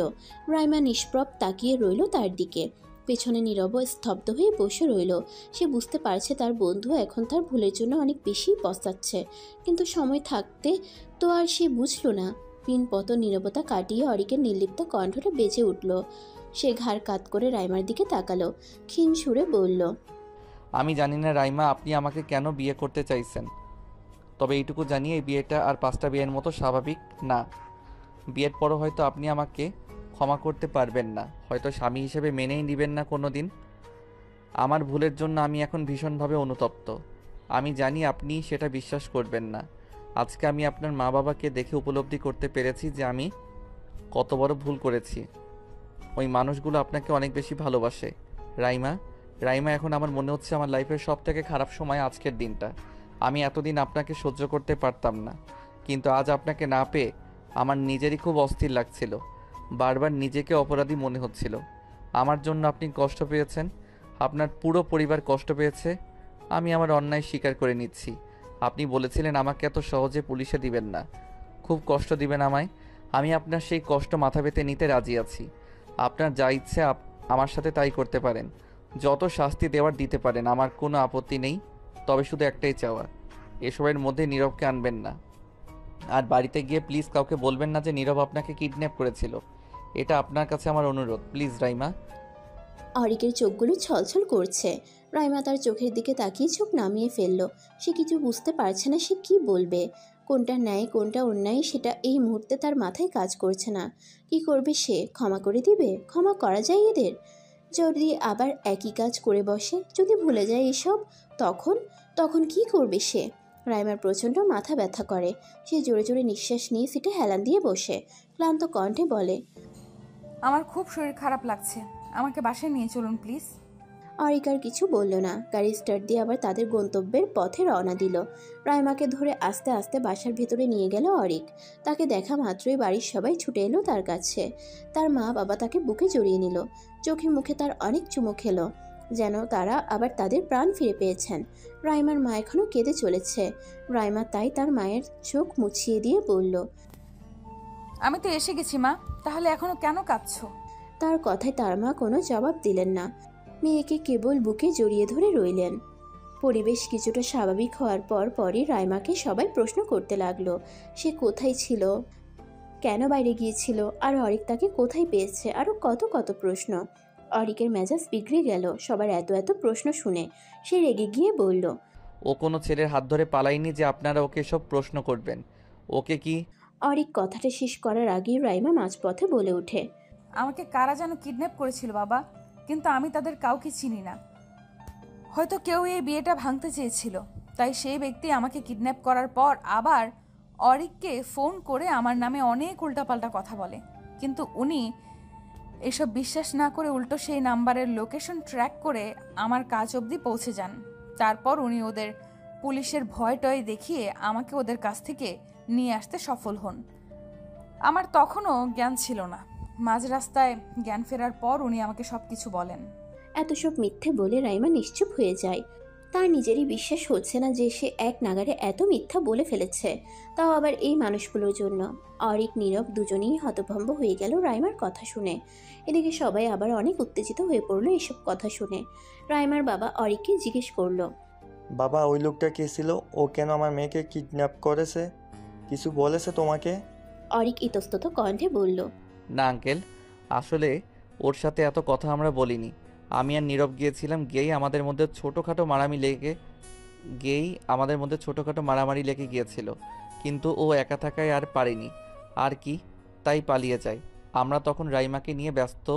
রাইমা নিষ্প্রভ তাকিয়ে রইল তার দিকে। পেছনে নীরব স্তব্ধ হয়ে বসে রইল। সে বুঝতে পারছে তার বন্ধু এখন তার ভুলের জন্য অনেক বেশি পস্তাচ্ছে, কিন্তু সময় থাকতে তো আর সে বুঝল না। পিনপত নীরবতা কাটিয়ে অরিকের নির্লিপ্ত কণ্ঠটা বেজে উঠল। সে ঘাড় কাত করে রাইমার দিকে তাকালো, ক্ষীণ সুরে বলল। আমি জানি না রাইমা আপনি আমাকে কেন বিয়ে করতে চাইছেন, তবে এইটুকু জানি এই বিয়েটা আর 5টা বিয়ের মতো স্বাভাবিক না। বিয়ের পরও হয়তো আপনি আমাকে ক্ষমা করতে পারবেন না, হয়তো স্বামী হিসেবে মেনেই নেবেন না কোনো দিন। আমার ভুলের জন্য আমি এখন ভীষণভাবে অনুতপ্ত। আমি জানি আপনি সেটা বিশ্বাস করবেন না। আজকে আমি আপনার মা বাবাকে দেখে উপলব্ধি করতে পেরেছি যে আমি কত বড় ভুল করেছি। ওই মানুষগুলো আপনাকে অনেক বেশি ভালোবাসে রাইমা, এখন আমার মনে হচ্ছে আমার লাইফের সবথেকে খারাপ সময় আজকের দিনটা। আমি এতদিন আপনাকে সহ্য করতে পারতাম না, কিন্তু আজ আপনাকে না পেয়ে আমার নিজেরই খুব অস্থির লাগছিল। বারবার নিজেকে অপরাধী মনে হচ্ছিল। আমার জন্য আপনি কষ্ট পেয়েছেন, আপনার পুরো পরিবার কষ্ট পেয়েছে। আমি আমার অন্যায় স্বীকার করে নিচ্ছি। আপনি বলেছিলেন আমাকে এত সহজে পুলিশে দিবেন না, খুব কষ্ট দিবেন আমায়। আমি আপনার সেই কষ্ট মাথা পেতে নিতে রাজি আছি। আপনার যা ইচ্ছে আমার সাথে তাই করতে পারেন, যত শাস্তি দেওয়ার দিতে পারেন, আমার কোনো আপত্তি নেই। তবে শুধু একটাই চাওয়া, এসবের মধ্যে নীরবকে আনবেন না। আর বাড়িতে গিয়ে প্লিজ কাউকে বলবেন না যে নীরব আপনাকে কিডন্যাপ করেছিল। এটা আপনার কাছে আমার অনুরোধ, প্লিজ রাইমা। অরিকের চোখগুলো ছলছল করছে। রাইমা তার চোখের দিকে তাকিয়ে চোখ নামিয়ে ফেলল। সে কিছু বুঝতে পারছে না সে কি বলবে। কোনটা ন্যায় কোনটা অন্যায় সেটা এই মুহূর্তে তার মাথায় কাজ করছে না। কি করবে সে? ক্ষমা করে দিবে? ক্ষমা করা যায় এদের? যদি আবার একই কাজ করে বসে, যদি ভুলে যায় এসব, তখন কি করবে সে? রাইমার প্রচণ্ড মাথা ব্যথা করে। সে জোরে জোরে নিঃশ্বাস নিয়ে সিটে হেলান দিয়ে বসে ক্লান্ত কণ্ঠে বলে। আমার খুব শরীর খারাপ লাগছে, আমাকে বাসায় নিয়ে চলুন প্লিজ। অরিক আর কিছু বলল না। গাড়ি স্টার্ট দিয়ে আবার তাদের গন্তব্যের পথে রওনা দিল। রাইমাকে ধরে আস্তে আস্তে বাসার ভেতরে নিয়ে গেল অরিক। তাকে দেখা মাত্রই বাড়ির সবাই ছুটে এলো তার কাছে। তার মা বাবা তাকে বুকে জড়িয়ে নিল। চোখে মুখে তার অনেক চুমু খেলো, যেন তারা আবার তাদের প্রাণ ফিরে পেয়েছেন। রাইমার মা এখনও কেঁদে চলেছে। রাইমা তাই তার মায়ের চোখ মুছিয়ে দিয়ে বলল। আমি তো এসে গেছি মা, তাহলে এখনো কেন কাঁদছো? তার কথায় তার মা কোনো জবাব দিলেন না। মেয়েকে কেবল বুকে জড়িয়ে ধরে রইলেন। পরিবেশ কিছুটা স্বাভাবিক হওয়ার পরই রাইমাকে সবাই প্রশ্ন করতে লাগলো, সে কোথায় ছিল, কেন বাইরে গিয়েছিল, আর অরিক তাকে কোথায় পেয়েছে, আরও কত কত প্রশ্ন। অরিকের মেজাজ বিগড়ে গেল সবার এত এত প্রশ্ন শুনে। সে রেগে গিয়ে বলল, ও কোনো ছেলের হাত ধরে পালায়নি যে আপনারা ওকে সব প্রশ্ন করবেন। ওকে কি? অরিক কথাটা শেষ করার আগেই রাইমা মাঝপথে বলে ওঠে, আমাকে কারা যেন কিডন্যাপ করেছিল বাবা, কিন্তু আমি তাদের কাউকে চিনি না। হয়তো কেউ এই বিয়েটা ভাঙতে চেয়েছিল, তাই সেই ব্যক্তি আমাকে কিডন্যাপ করার পর আবার অরিককে ফোন করে আমার নামে অনেক উল্টাপাল্টা কথা বলে, কিন্তু উনি এসব বিশ্বাস না করে উল্টো সেই নাম্বারের লোকেশন ট্র্যাক করে আমার কাজ অবধি পৌঁছে যান। তারপর উনি ওদের পুলিশের ভয় টয় দেখিয়ে আমাকে ওদের কাছ থেকে নিয়ে আসতে সফল হন। আমার তখনও জ্ঞান ছিল না। মাঝ রাস্তায় জ্ঞান ফেরার পর উনি আমাকে সব কিছু বলেন। এত সব মিথ্যে বলে রাইমা নিশ্চুপ হয়ে যায়। তার নিজেরই বিশ্বাস হচ্ছে না যে সে এক নাগারে এত মিথ্যা বলে ফেলেছে, তাও আবার এই মানুষগুলোর জন্য। অরিক নীরব দুজনেই হতভম্ব হয়ে গেল রাইমার কথা শুনে। এদিকে সবাই আবার অনেক উত্তেজিত হয়ে পড়লো এসব কথা শুনে। রাইমার বাবা অরিককে জিজ্ঞেস করলো, বাবা ওই লোকটা কে ছিল? ও কেন আমার মেয়েকে কিডন্যাপ করেছে? কিছু বলেছে তোমাকে? অরিক ইতস্তত কণ্ঠে বলল, না আঙ্কেল, আসলে ওর সাথে এত কথা আমরা বলিনি। আমি আর নীরব গিয়েছিলাম, গিয়েই আমাদের মধ্যে ছোটোখাটো মারামারি লেগে গিয়েছিল, কিন্তু ও একা থাকায় আর পারেনি আর কি, তাই পালিয়ে যায়। আমরা তখন রাইমাকে নিয়ে ব্যস্ত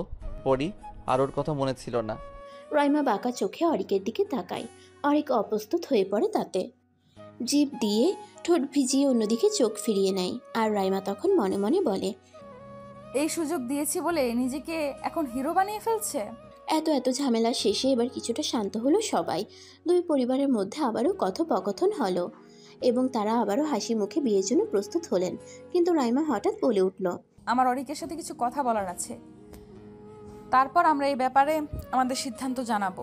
পড়ি, আর ওর কথা মনে ছিল না। রাইমা বাঁকা চোখে অরিকের দিকে তাকায়। অরিক অপ্রস্তুত হয়ে পড়ে তাতে। জিভ দিয়ে ঠোঁট ভিজিয়ে অন্যদিকে চোখ ফিরিয়ে নেয়। আর রাইমা তখন মনে মনে বলে, এই সুযোগ দিয়েছি বলে নিজেকে এখন হিরো বানিয়ে ফেলছে। এত এত ঝামেলা শেষে এবার কিছুটা শান্ত হলো সবাই। দুই পরিবারের মধ্যে আবারও কথোপকথন হলো এবং তারা আবারও হাসি মুখে বিয়ের জন্য প্রস্তুত হলেন। কিন্তু রাইমা হঠাৎ বলে উঠল, আমার অরিকের সাথে কিছু কথা বলার আছে, তারপর আমরা এই ব্যাপারে আমাদের সিদ্ধান্ত জানাবো।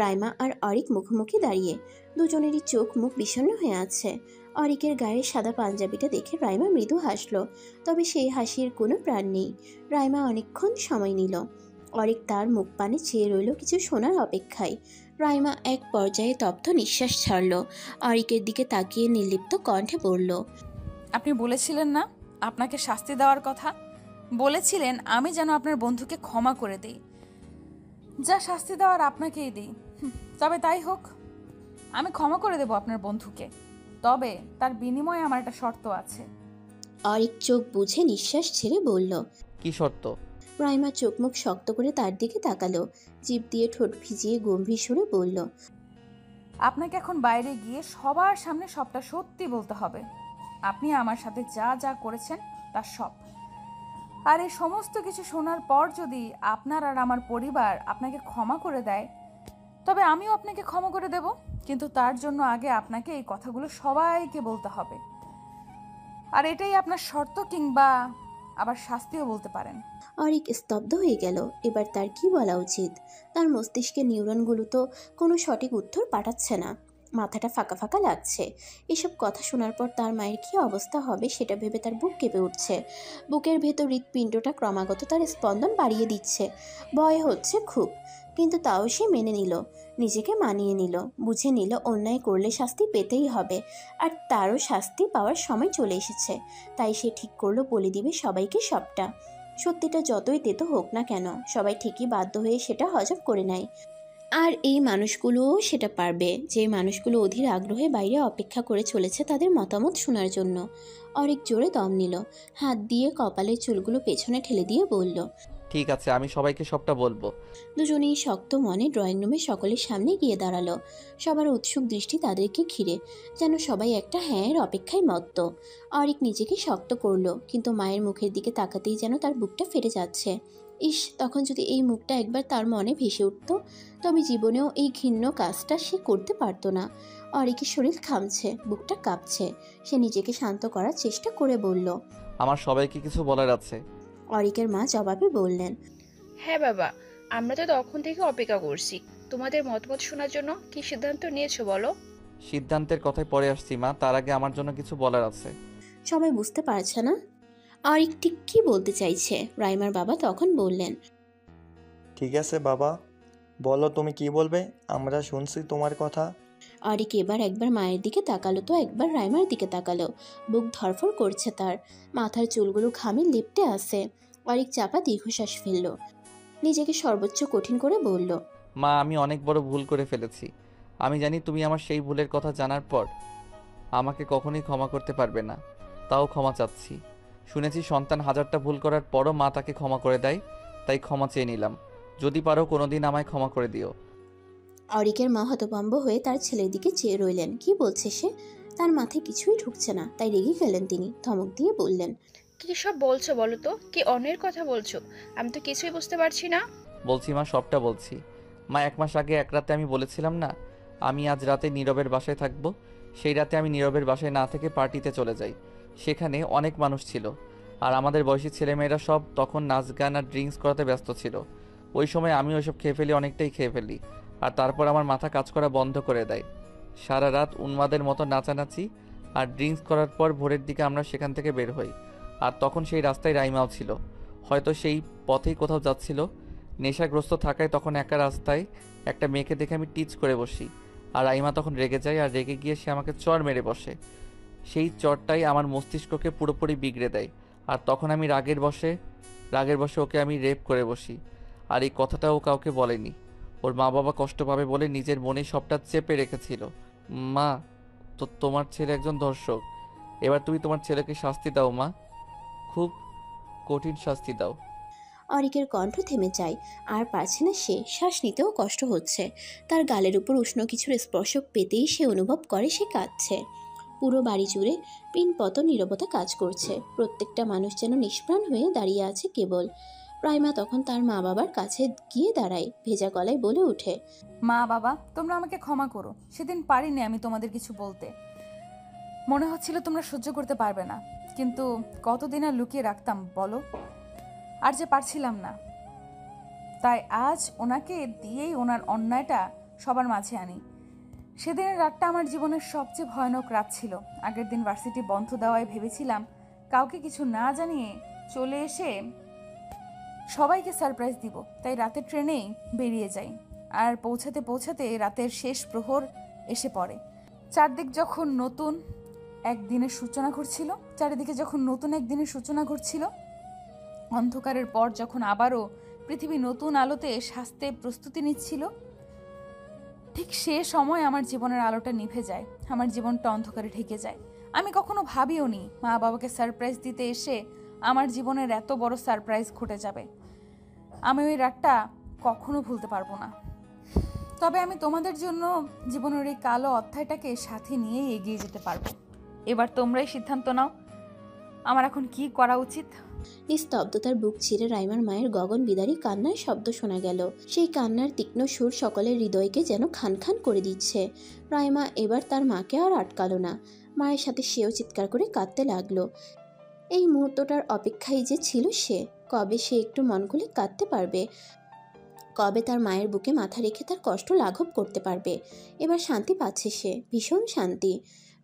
রাইমা আর অরিক মুখোমুখি দাঁড়িয়ে, দুজনেরই চোখ মুখ বিষণ্ণ হয়ে আছে। অরিকের গায়ে সাদা পাঞ্জাবিটা দেখে রাইমা মৃদু হাসলো, তবে সেই হাসির কোনো প্রাণ নেই। রাইমা অনেকক্ষণ সময় নিল। অরিক তার মুখ পানে চেয়ে রইল কিছু শোনার অপেক্ষায়। রাইমা এক পর্যায়ে তপ্ত নিঃশ্বাস ছাড়ল। অরিকের দিকে তাকিয়ে নির্লিপ্ত কণ্ঠে বলল, আপনি বলেছিলেন না আপনাকে শাস্তি দেওয়ার কথা? বলেছিলেন আমি যেন আপনার বন্ধুকে ক্ষমা করে দিই। যা শাস্তি দেওয়ার আপনাকেই দিই। তবে তাই হোক, আমি ক্ষমা করে দেব আপনার বন্ধুকে, তবে তার বিনিময়ে আমার একটা শর্ত আছে। অরিক চোখ বুঝে নিঃশ্বাস ছেড়ে বলল, কি শর্ত? রাইমা চোখ মুখ শক্ত করে তার দিকে তাকালো। জিভ দিয়ে ঠোঁট ভিজিয়ে গম্ভীর সুরে বলল, আপনাকে এখন বাইরে গিয়ে সবার সামনে সবটা সত্যি বলতে হবে। আপনি আমার সাথে যা যা করেছেন তার সব। আর এই সমস্ত কিছু শোনার পর যদি আপনার আর আমার পরিবার আপনাকে ক্ষমা করে দেয়, তবে আমিও আপনাকে ক্ষমা করে দেব। কিন্তু তার জন্য আগে আপনাকে এই কথাগুলো সবাইকে বলতে হবে। আর এটাই আপনার শর্ত, কিংবা আবার শাস্তিও বলতে পারেন। অরিক স্তব্ধ হয়ে গেল। এবার তার কি বলা উচিত? তার মস্তিষ্কের নিউরনগুলো তো কোনো সঠিক উত্তর পাঠাচ্ছে না। মাথাটা ফাঁকা ফাঁকা লাগছে। এসব কথা শোনার পর তার মায়ের কী অবস্থা হবে সেটা ভেবে তার বুক কেঁপে উঠছে। বুকের ভেতর হৃৎপিণ্ডটা ক্রমাগত তার স্পন্দন বাড়িয়ে দিচ্ছে। ভয় হচ্ছে খুব, কিন্তু তাও সে মেনে নিল, নিজেকে মানিয়ে নিল, বুঝে নিল অন্যায় করলে শাস্তি পেতেই হবে, আর তারও শাস্তি পাওয়ার সময় চলে এসেছে। তাই সে ঠিক করলো বলে দিবে সবাইকে সবটা। সত্যিটা যতই তেতো হোক না কেন, সবাই ঠিকই বাধ্য হয়ে সেটা হজম করে নেয়। আর এই মানুষগুলোও সেটা পারবে, যে মানুষগুলো অধীর আগ্রহে বাইরে অপেক্ষা করে চলেছে তাদের মতামত শোনার জন্য। অনেক জোরে দম নিল, হাত দিয়ে কপালের চুলগুলো পেছনে ঠেলে দিয়ে বলল, ঠিক আছে, আমি সবাইকে সবটা বলবো। দুজনেই শক্ত মনে ড্রয়িং রুমে সকলের সামনে গিয়ে দাঁড়ালো। সবার উৎসুক দৃষ্টি তাদেরকে ঘিরে, যেন সবাই একটা হ্যাঁয়ের অপেক্ষায় মত্ত। অরিক নিজেকে শক্ত করলো, কিন্তু মায়ের মুখের দিকে তাকাতেই যেন তার বুকটা ফেটে যাচ্ছে। ইস, তখন যদি এই মুখটা একবার তার মনে ভেসে উঠত, তবে জীবনেও এই ঘৃণ্য কাজটা সে করতে পারতো না। অরিকের শরীর ঘামছে, বুকটা কাঁপছে। সে নিজেকে শান্ত করার চেষ্টা করে বলল, আমার সবাইকে কিছু বলার আছে। অরিকের মা জবাবে বললেন, হ্যাঁ বাবা, আমরা তো তখন থেকে অপেক্ষা করছি তোমাদের মতামত শোনার জন্য। কি সিদ্ধান্ত নিয়েছো বলো? সিদ্ধান্তের কথায় পরে আসছি মা, তার আগে আমার জন্য কিছু বলার আছে। সবাই বুঝতে পারছে না অরিক ঠিক কী বলতে চাইছে। রাইমার বাবা তখন বললেন, ঠিক আছে বাবা, বলো তুমি কি বলবে, আমরা শুনছি তোমার কথা। অরিক এবার একবার মায়ের দিকে তাকালো তো একবার রাইমার দিকে তাকালো। বুক ধরফর করছে তার, মাথার চুলগুলো ঘামে লেপ্টে আছে। অরিক চাপা দীর্ঘশ্বাস ফেলল, নিজেকে সর্বোচ্চ কঠিন করে বলল, মা, আমি অনেক বড় ভুল করে ফেলেছি। আমি জানি তুমি আমার সেই ভুলের কথা জানার পর আমাকে কখনোই ক্ষমা করতে পারবে না, তাও ক্ষমা চাচ্ছি। শুনেছি সন্তান হাজারটা ভুল করার পরও মা তাকে ক্ষমা করে দেয়, তাই ক্ষমা চেয়ে নিলাম। যদি পারো কোনোদিন আমায় ক্ষমা করে দিও। অরিকের মা হতভম্ব হয়ে তার ছেলের দিকে চেয়ে রইলেন। কি বলছে সে? তার মাথায় কিছুই ঢুকছে না, তাই রেগে গেলেন তিনি। ধমক দিয়ে বললেন, কি সব বলছো বলো তো? কি অন্যের কথা বলছো? আমি তো কিছুই বুঝতে পারছি না। বলছি মা, সবটা বলছি। মা, 1 মাস আগে এক রাতে আমি বলেছিলাম না আমি আজ রাতে নীরবের বাসায় থাকবো। সেই রাতে আমি নীরবের বাসায় না থেকে পার্টিতে চলে যাই। সেখানে অনেক মানুষ ছিল, আর আমাদের বয়সী ছেলেমেয়েরা সব তখন নাচ গান আর ড্রিঙ্কস করাতে ব্যস্ত ছিল। ওই সময় আমি ওইসব খেয়ে ফেলি, অনেকটাই খেয়ে ফেলি। আর তারপর আমার মাথা কাজ করা বন্ধ করে দেয়। সারা রাত উন্মাদের মতো নাচানাচি আর ড্রিঙ্কস করার পর ভোরের দিকে আমরা সেখান থেকে বের হই। আর তখন সেই রাস্তায় রাইমাও ছিল, হয়তো সেই পথেই কোথাও যাচ্ছিল। নেশাগ্রস্ত থাকায় তখন একা রাস্তায় একটা মেয়েকে দেখে আমি টিচ করে বসি, আর রাইমা তখন রেগে যায়, আর রেগে গিয়ে সে আমাকে চড় মেরে বসে। সেই চড়টাই আমার মস্তিষ্ককে পুরোপুরি বিগড়ে দেয়। আর তখন আমি রাগের বশে ওকে আমি রেপ করে বসি। আর এই কথাটা ও কাউকে বলেনি, ওর মা বাবা কষ্ট পাবে বলে নিজের মনে সবটা চেপে রেখেছিল। মা, তো তোমার ছেলে একজন ধর্ষক। এবার তুমি তোমার ছেলেকে শাস্তি দাও মা, খুব কঠিন শাস্তি দাও। অরিকের কণ্ঠ থেমে যায়, আর পারছে না সে। শ্বাস নিতেও কষ্ট হচ্ছে। তার গালের উপর উষ্ণ কিছুর স্পর্শ পেতেই সে অনুভব করে সে কাঁদছে। পুরো বাড়ি জুড়ে পিনপত নীরবতা কাজ করছে। প্রত্যেকটা মানুষ যেন নিষ্প্রাণ হয়ে দাঁড়িয়ে আছে কেবল। রাইমা তখন তার মা বাবার কাছে গিয়ে দাঁড়ায়, ভেজা গলায় বলে ওঠে, মা বাবা, তোমরা আমাকে ক্ষমা করো। সেদিন পারিনি আমি তোমাদের কিছু বলতে। মনে হচ্ছিল তোমরা সহ্য করতে পারবে না, কিন্তু কতদিন আর লুকিয়ে রাখতাম বলো? আর যে পারছিলাম না, তাই আজ ওনাকে দিয়েই ওনার অন্যায়টা সবার মাঝে আনি। সেদিনের রাতটা আমার জীবনের সবচেয়ে ভয়ানক রাত ছিল। আগের দিন ভার্সিটি বন্ধ দেওয়ায় ভেবেছিলাম কাউকে কিছু না জানিয়ে চলে এসে সবাইকে সারপ্রাইজ দিব, তাই রাতের ট্রেনেই বেরিয়ে যাই। আর পৌঁছাতে পৌঁছাতে রাতের শেষ প্রহর এসে পড়ে। চারদিকে যখন নতুন এক দিনের সূচনা ঘটছিল, অন্ধকারের পর যখন আবারও পৃথিবী নতুন আলোতে সাজতে প্রস্তুতি নিচ্ছিল, ঠিক সে সময় আমার জীবনের আলোটা নিভে যায়, আমার জীবনটা অন্ধকারে ঢেকে যায়। আমি কখনো ভাবিও নি মা বাবাকে সারপ্রাইজ দিতে এসে আমার জীবনের এত বড় সারপ্রাইজ ঘটে যাবে। আমি ওই রাতটা কখনো ভুলতে পারবো না। তবে আমি তোমাদের জন্য জীবনের এই কালো অধ্যায়টাকে সাথে নিয়েই এগিয়ে যেতে পারবো। এবার তোমরাই সিদ্ধান্ত নাও আমার এখন কি করা উচিত। নিস্তব্ধতার বুক চিরে রাইমার মায়ের গগন বিদারী কান্নার শব্দ শোনা গেল। সেই কান্নার তীক্ষ্ণ সুর সকলের হৃদয়কে যেন খান খান করে দিচ্ছে। রাইমা এবার তার মাকে আর আটকালো না, মায়ের সাথে সেও চিৎকার করে কাঁদতে লাগলো। এই মুহূর্তটার অপেক্ষায় যে ছিল সে। কবে সে একটু মন খুলে কাঁদতে পারবে, কবে তার মায়ের বুকে মাথা রেখে তার কষ্ট লাঘব করতে পারবে। এবার শান্তি পাচ্ছে সে, ভীষণ শান্তি।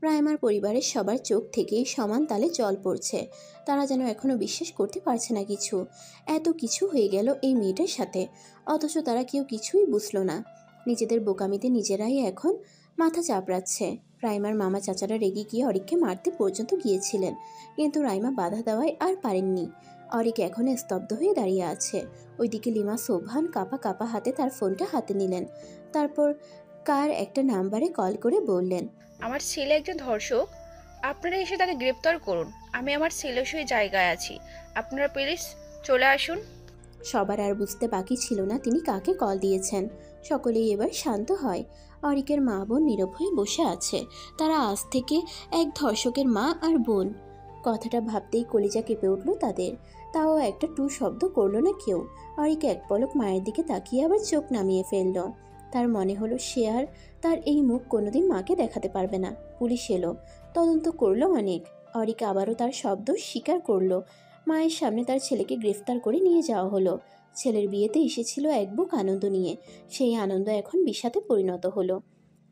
রাইমার পরিবারের সবার চোখ থেকেই সমান তালে জল পড়ছে। তারা যেন এখনো বিশ্বাস করতে পারছে না কিছু, এত কিছু হয়ে গেল এই মেয়েটার সাথে, অথচ তারা কেউ কিছুই বুঝলো না। নিজেদের বোকামিতে নিজেরাই এখন মাথা চাপড়াচ্ছে। রাইমার মামা চাচারা রেগে গিয়ে অরিককে মারতে পর্যন্ত গিয়েছিলেন, কিন্তু রাইমা বাধা দেওয়ায় আর পারেননি। অরিক এখন স্তব্ধ হয়ে দাঁড়িয়ে আছে। ওইদিকে লিমা সোভান কাপা কাপা হাতে তার ফোনটা হাতে নিলেন। তারপর কার একটা নাম্বারে কল করে বললেন, আমার ছেলে একজন ধর্ষক, আপনারা এসে তাকে গ্রেপ্তার করুন। আমি আমার ছেলের সই জায়গায় আছি, আপনারা প্লিজ চলে আসুন। সবার আর বুঝতে বাকি ছিল না তিনি কাকে কল দিয়েছেন। সকলেই এবার শান্ত হয়। অরিকের মা বোন নীরব হয়ে বসে আছে। তারা আজ থেকে এক ধর্ষকের মা আর বোন। কথাটা ভাবতেই কলিজা কেঁপে উঠল তাদের। তাও একটা টু শব্দ করলো না কেউ। অরিক এক পলক মায়ের দিকে তাকিয়ে আবার চোখ নামিয়ে ফেলল। তার মনে হলো সে আর তার এই মুখ কোনোদিন মাকে দেখাতে পারবে না। পুলিশ এলো, তদন্ত করলো অনেক। অরিক আবারও তার শব্দ স্বীকার করলো। মায়ের সামনে তার ছেলেকে গ্রেফতার করে নিয়ে যাওয়া হলো। ছেলের বিয়েতে এসেছিল এক বুক আনন্দ নিয়ে, সেই আনন্দ এখন বিষাদে পরিণত হলো।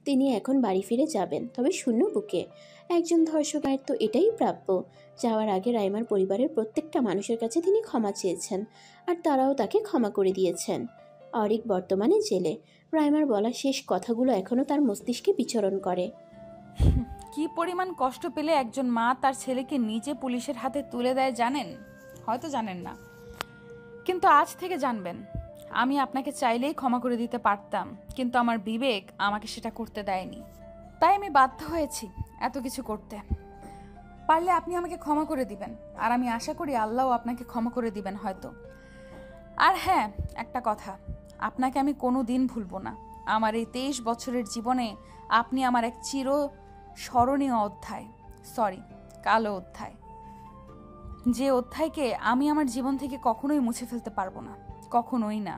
তিনি এখন বাড়ি ফিরে যাবেন, তবে শূন্য বুকে। একজন ধর্ষকের তো এটাই প্রাপ্য। যাওয়ার আগে রাইমার পরিবারের প্রত্যেকটা মানুষের কাছে তিনি ক্ষমা চেয়েছেন, আর তারাও তাকে ক্ষমা করে দিয়েছেন। অরিক বর্তমানে জেলে। রাইমার বলা শেষ কথাগুলো এখনও তার মস্তিষ্কে বিচরণ করে। কি পরিমাণ কষ্ট পেলে একজন মা তার ছেলেকে নিজে পুলিশের হাতে তুলে দেয় জানেন? হয়তো জানেন না, কিন্তু আজ থেকে জানবেন। আমি আপনাকে চাইলেই ক্ষমা করে দিতে পারতাম, কিন্তু আমার বিবেক আমাকে সেটা করতে দেয়নি। তাই আমি বাধ্য হয়েছি এত কিছু করতে। পারলে আপনি আমাকে ক্ষমা করে দিবেন, আর আমি আশা করি আল্লাহও আপনাকে ক্ষমা করে দিবেন হয়তো। আর হ্যাঁ, একটা কথা, আপনাকে আমি কোনো দিন ভুলব না। আমার এই 23 বছরের জীবনে আপনি আমার এক চির স্মরণীয় অধ্যায়, সরি, কালো অধ্যায়, যে অধ্যায়কে আমি আমার জীবন থেকে কখনোই মুছে ফেলতে পারবো না, কখনোই না।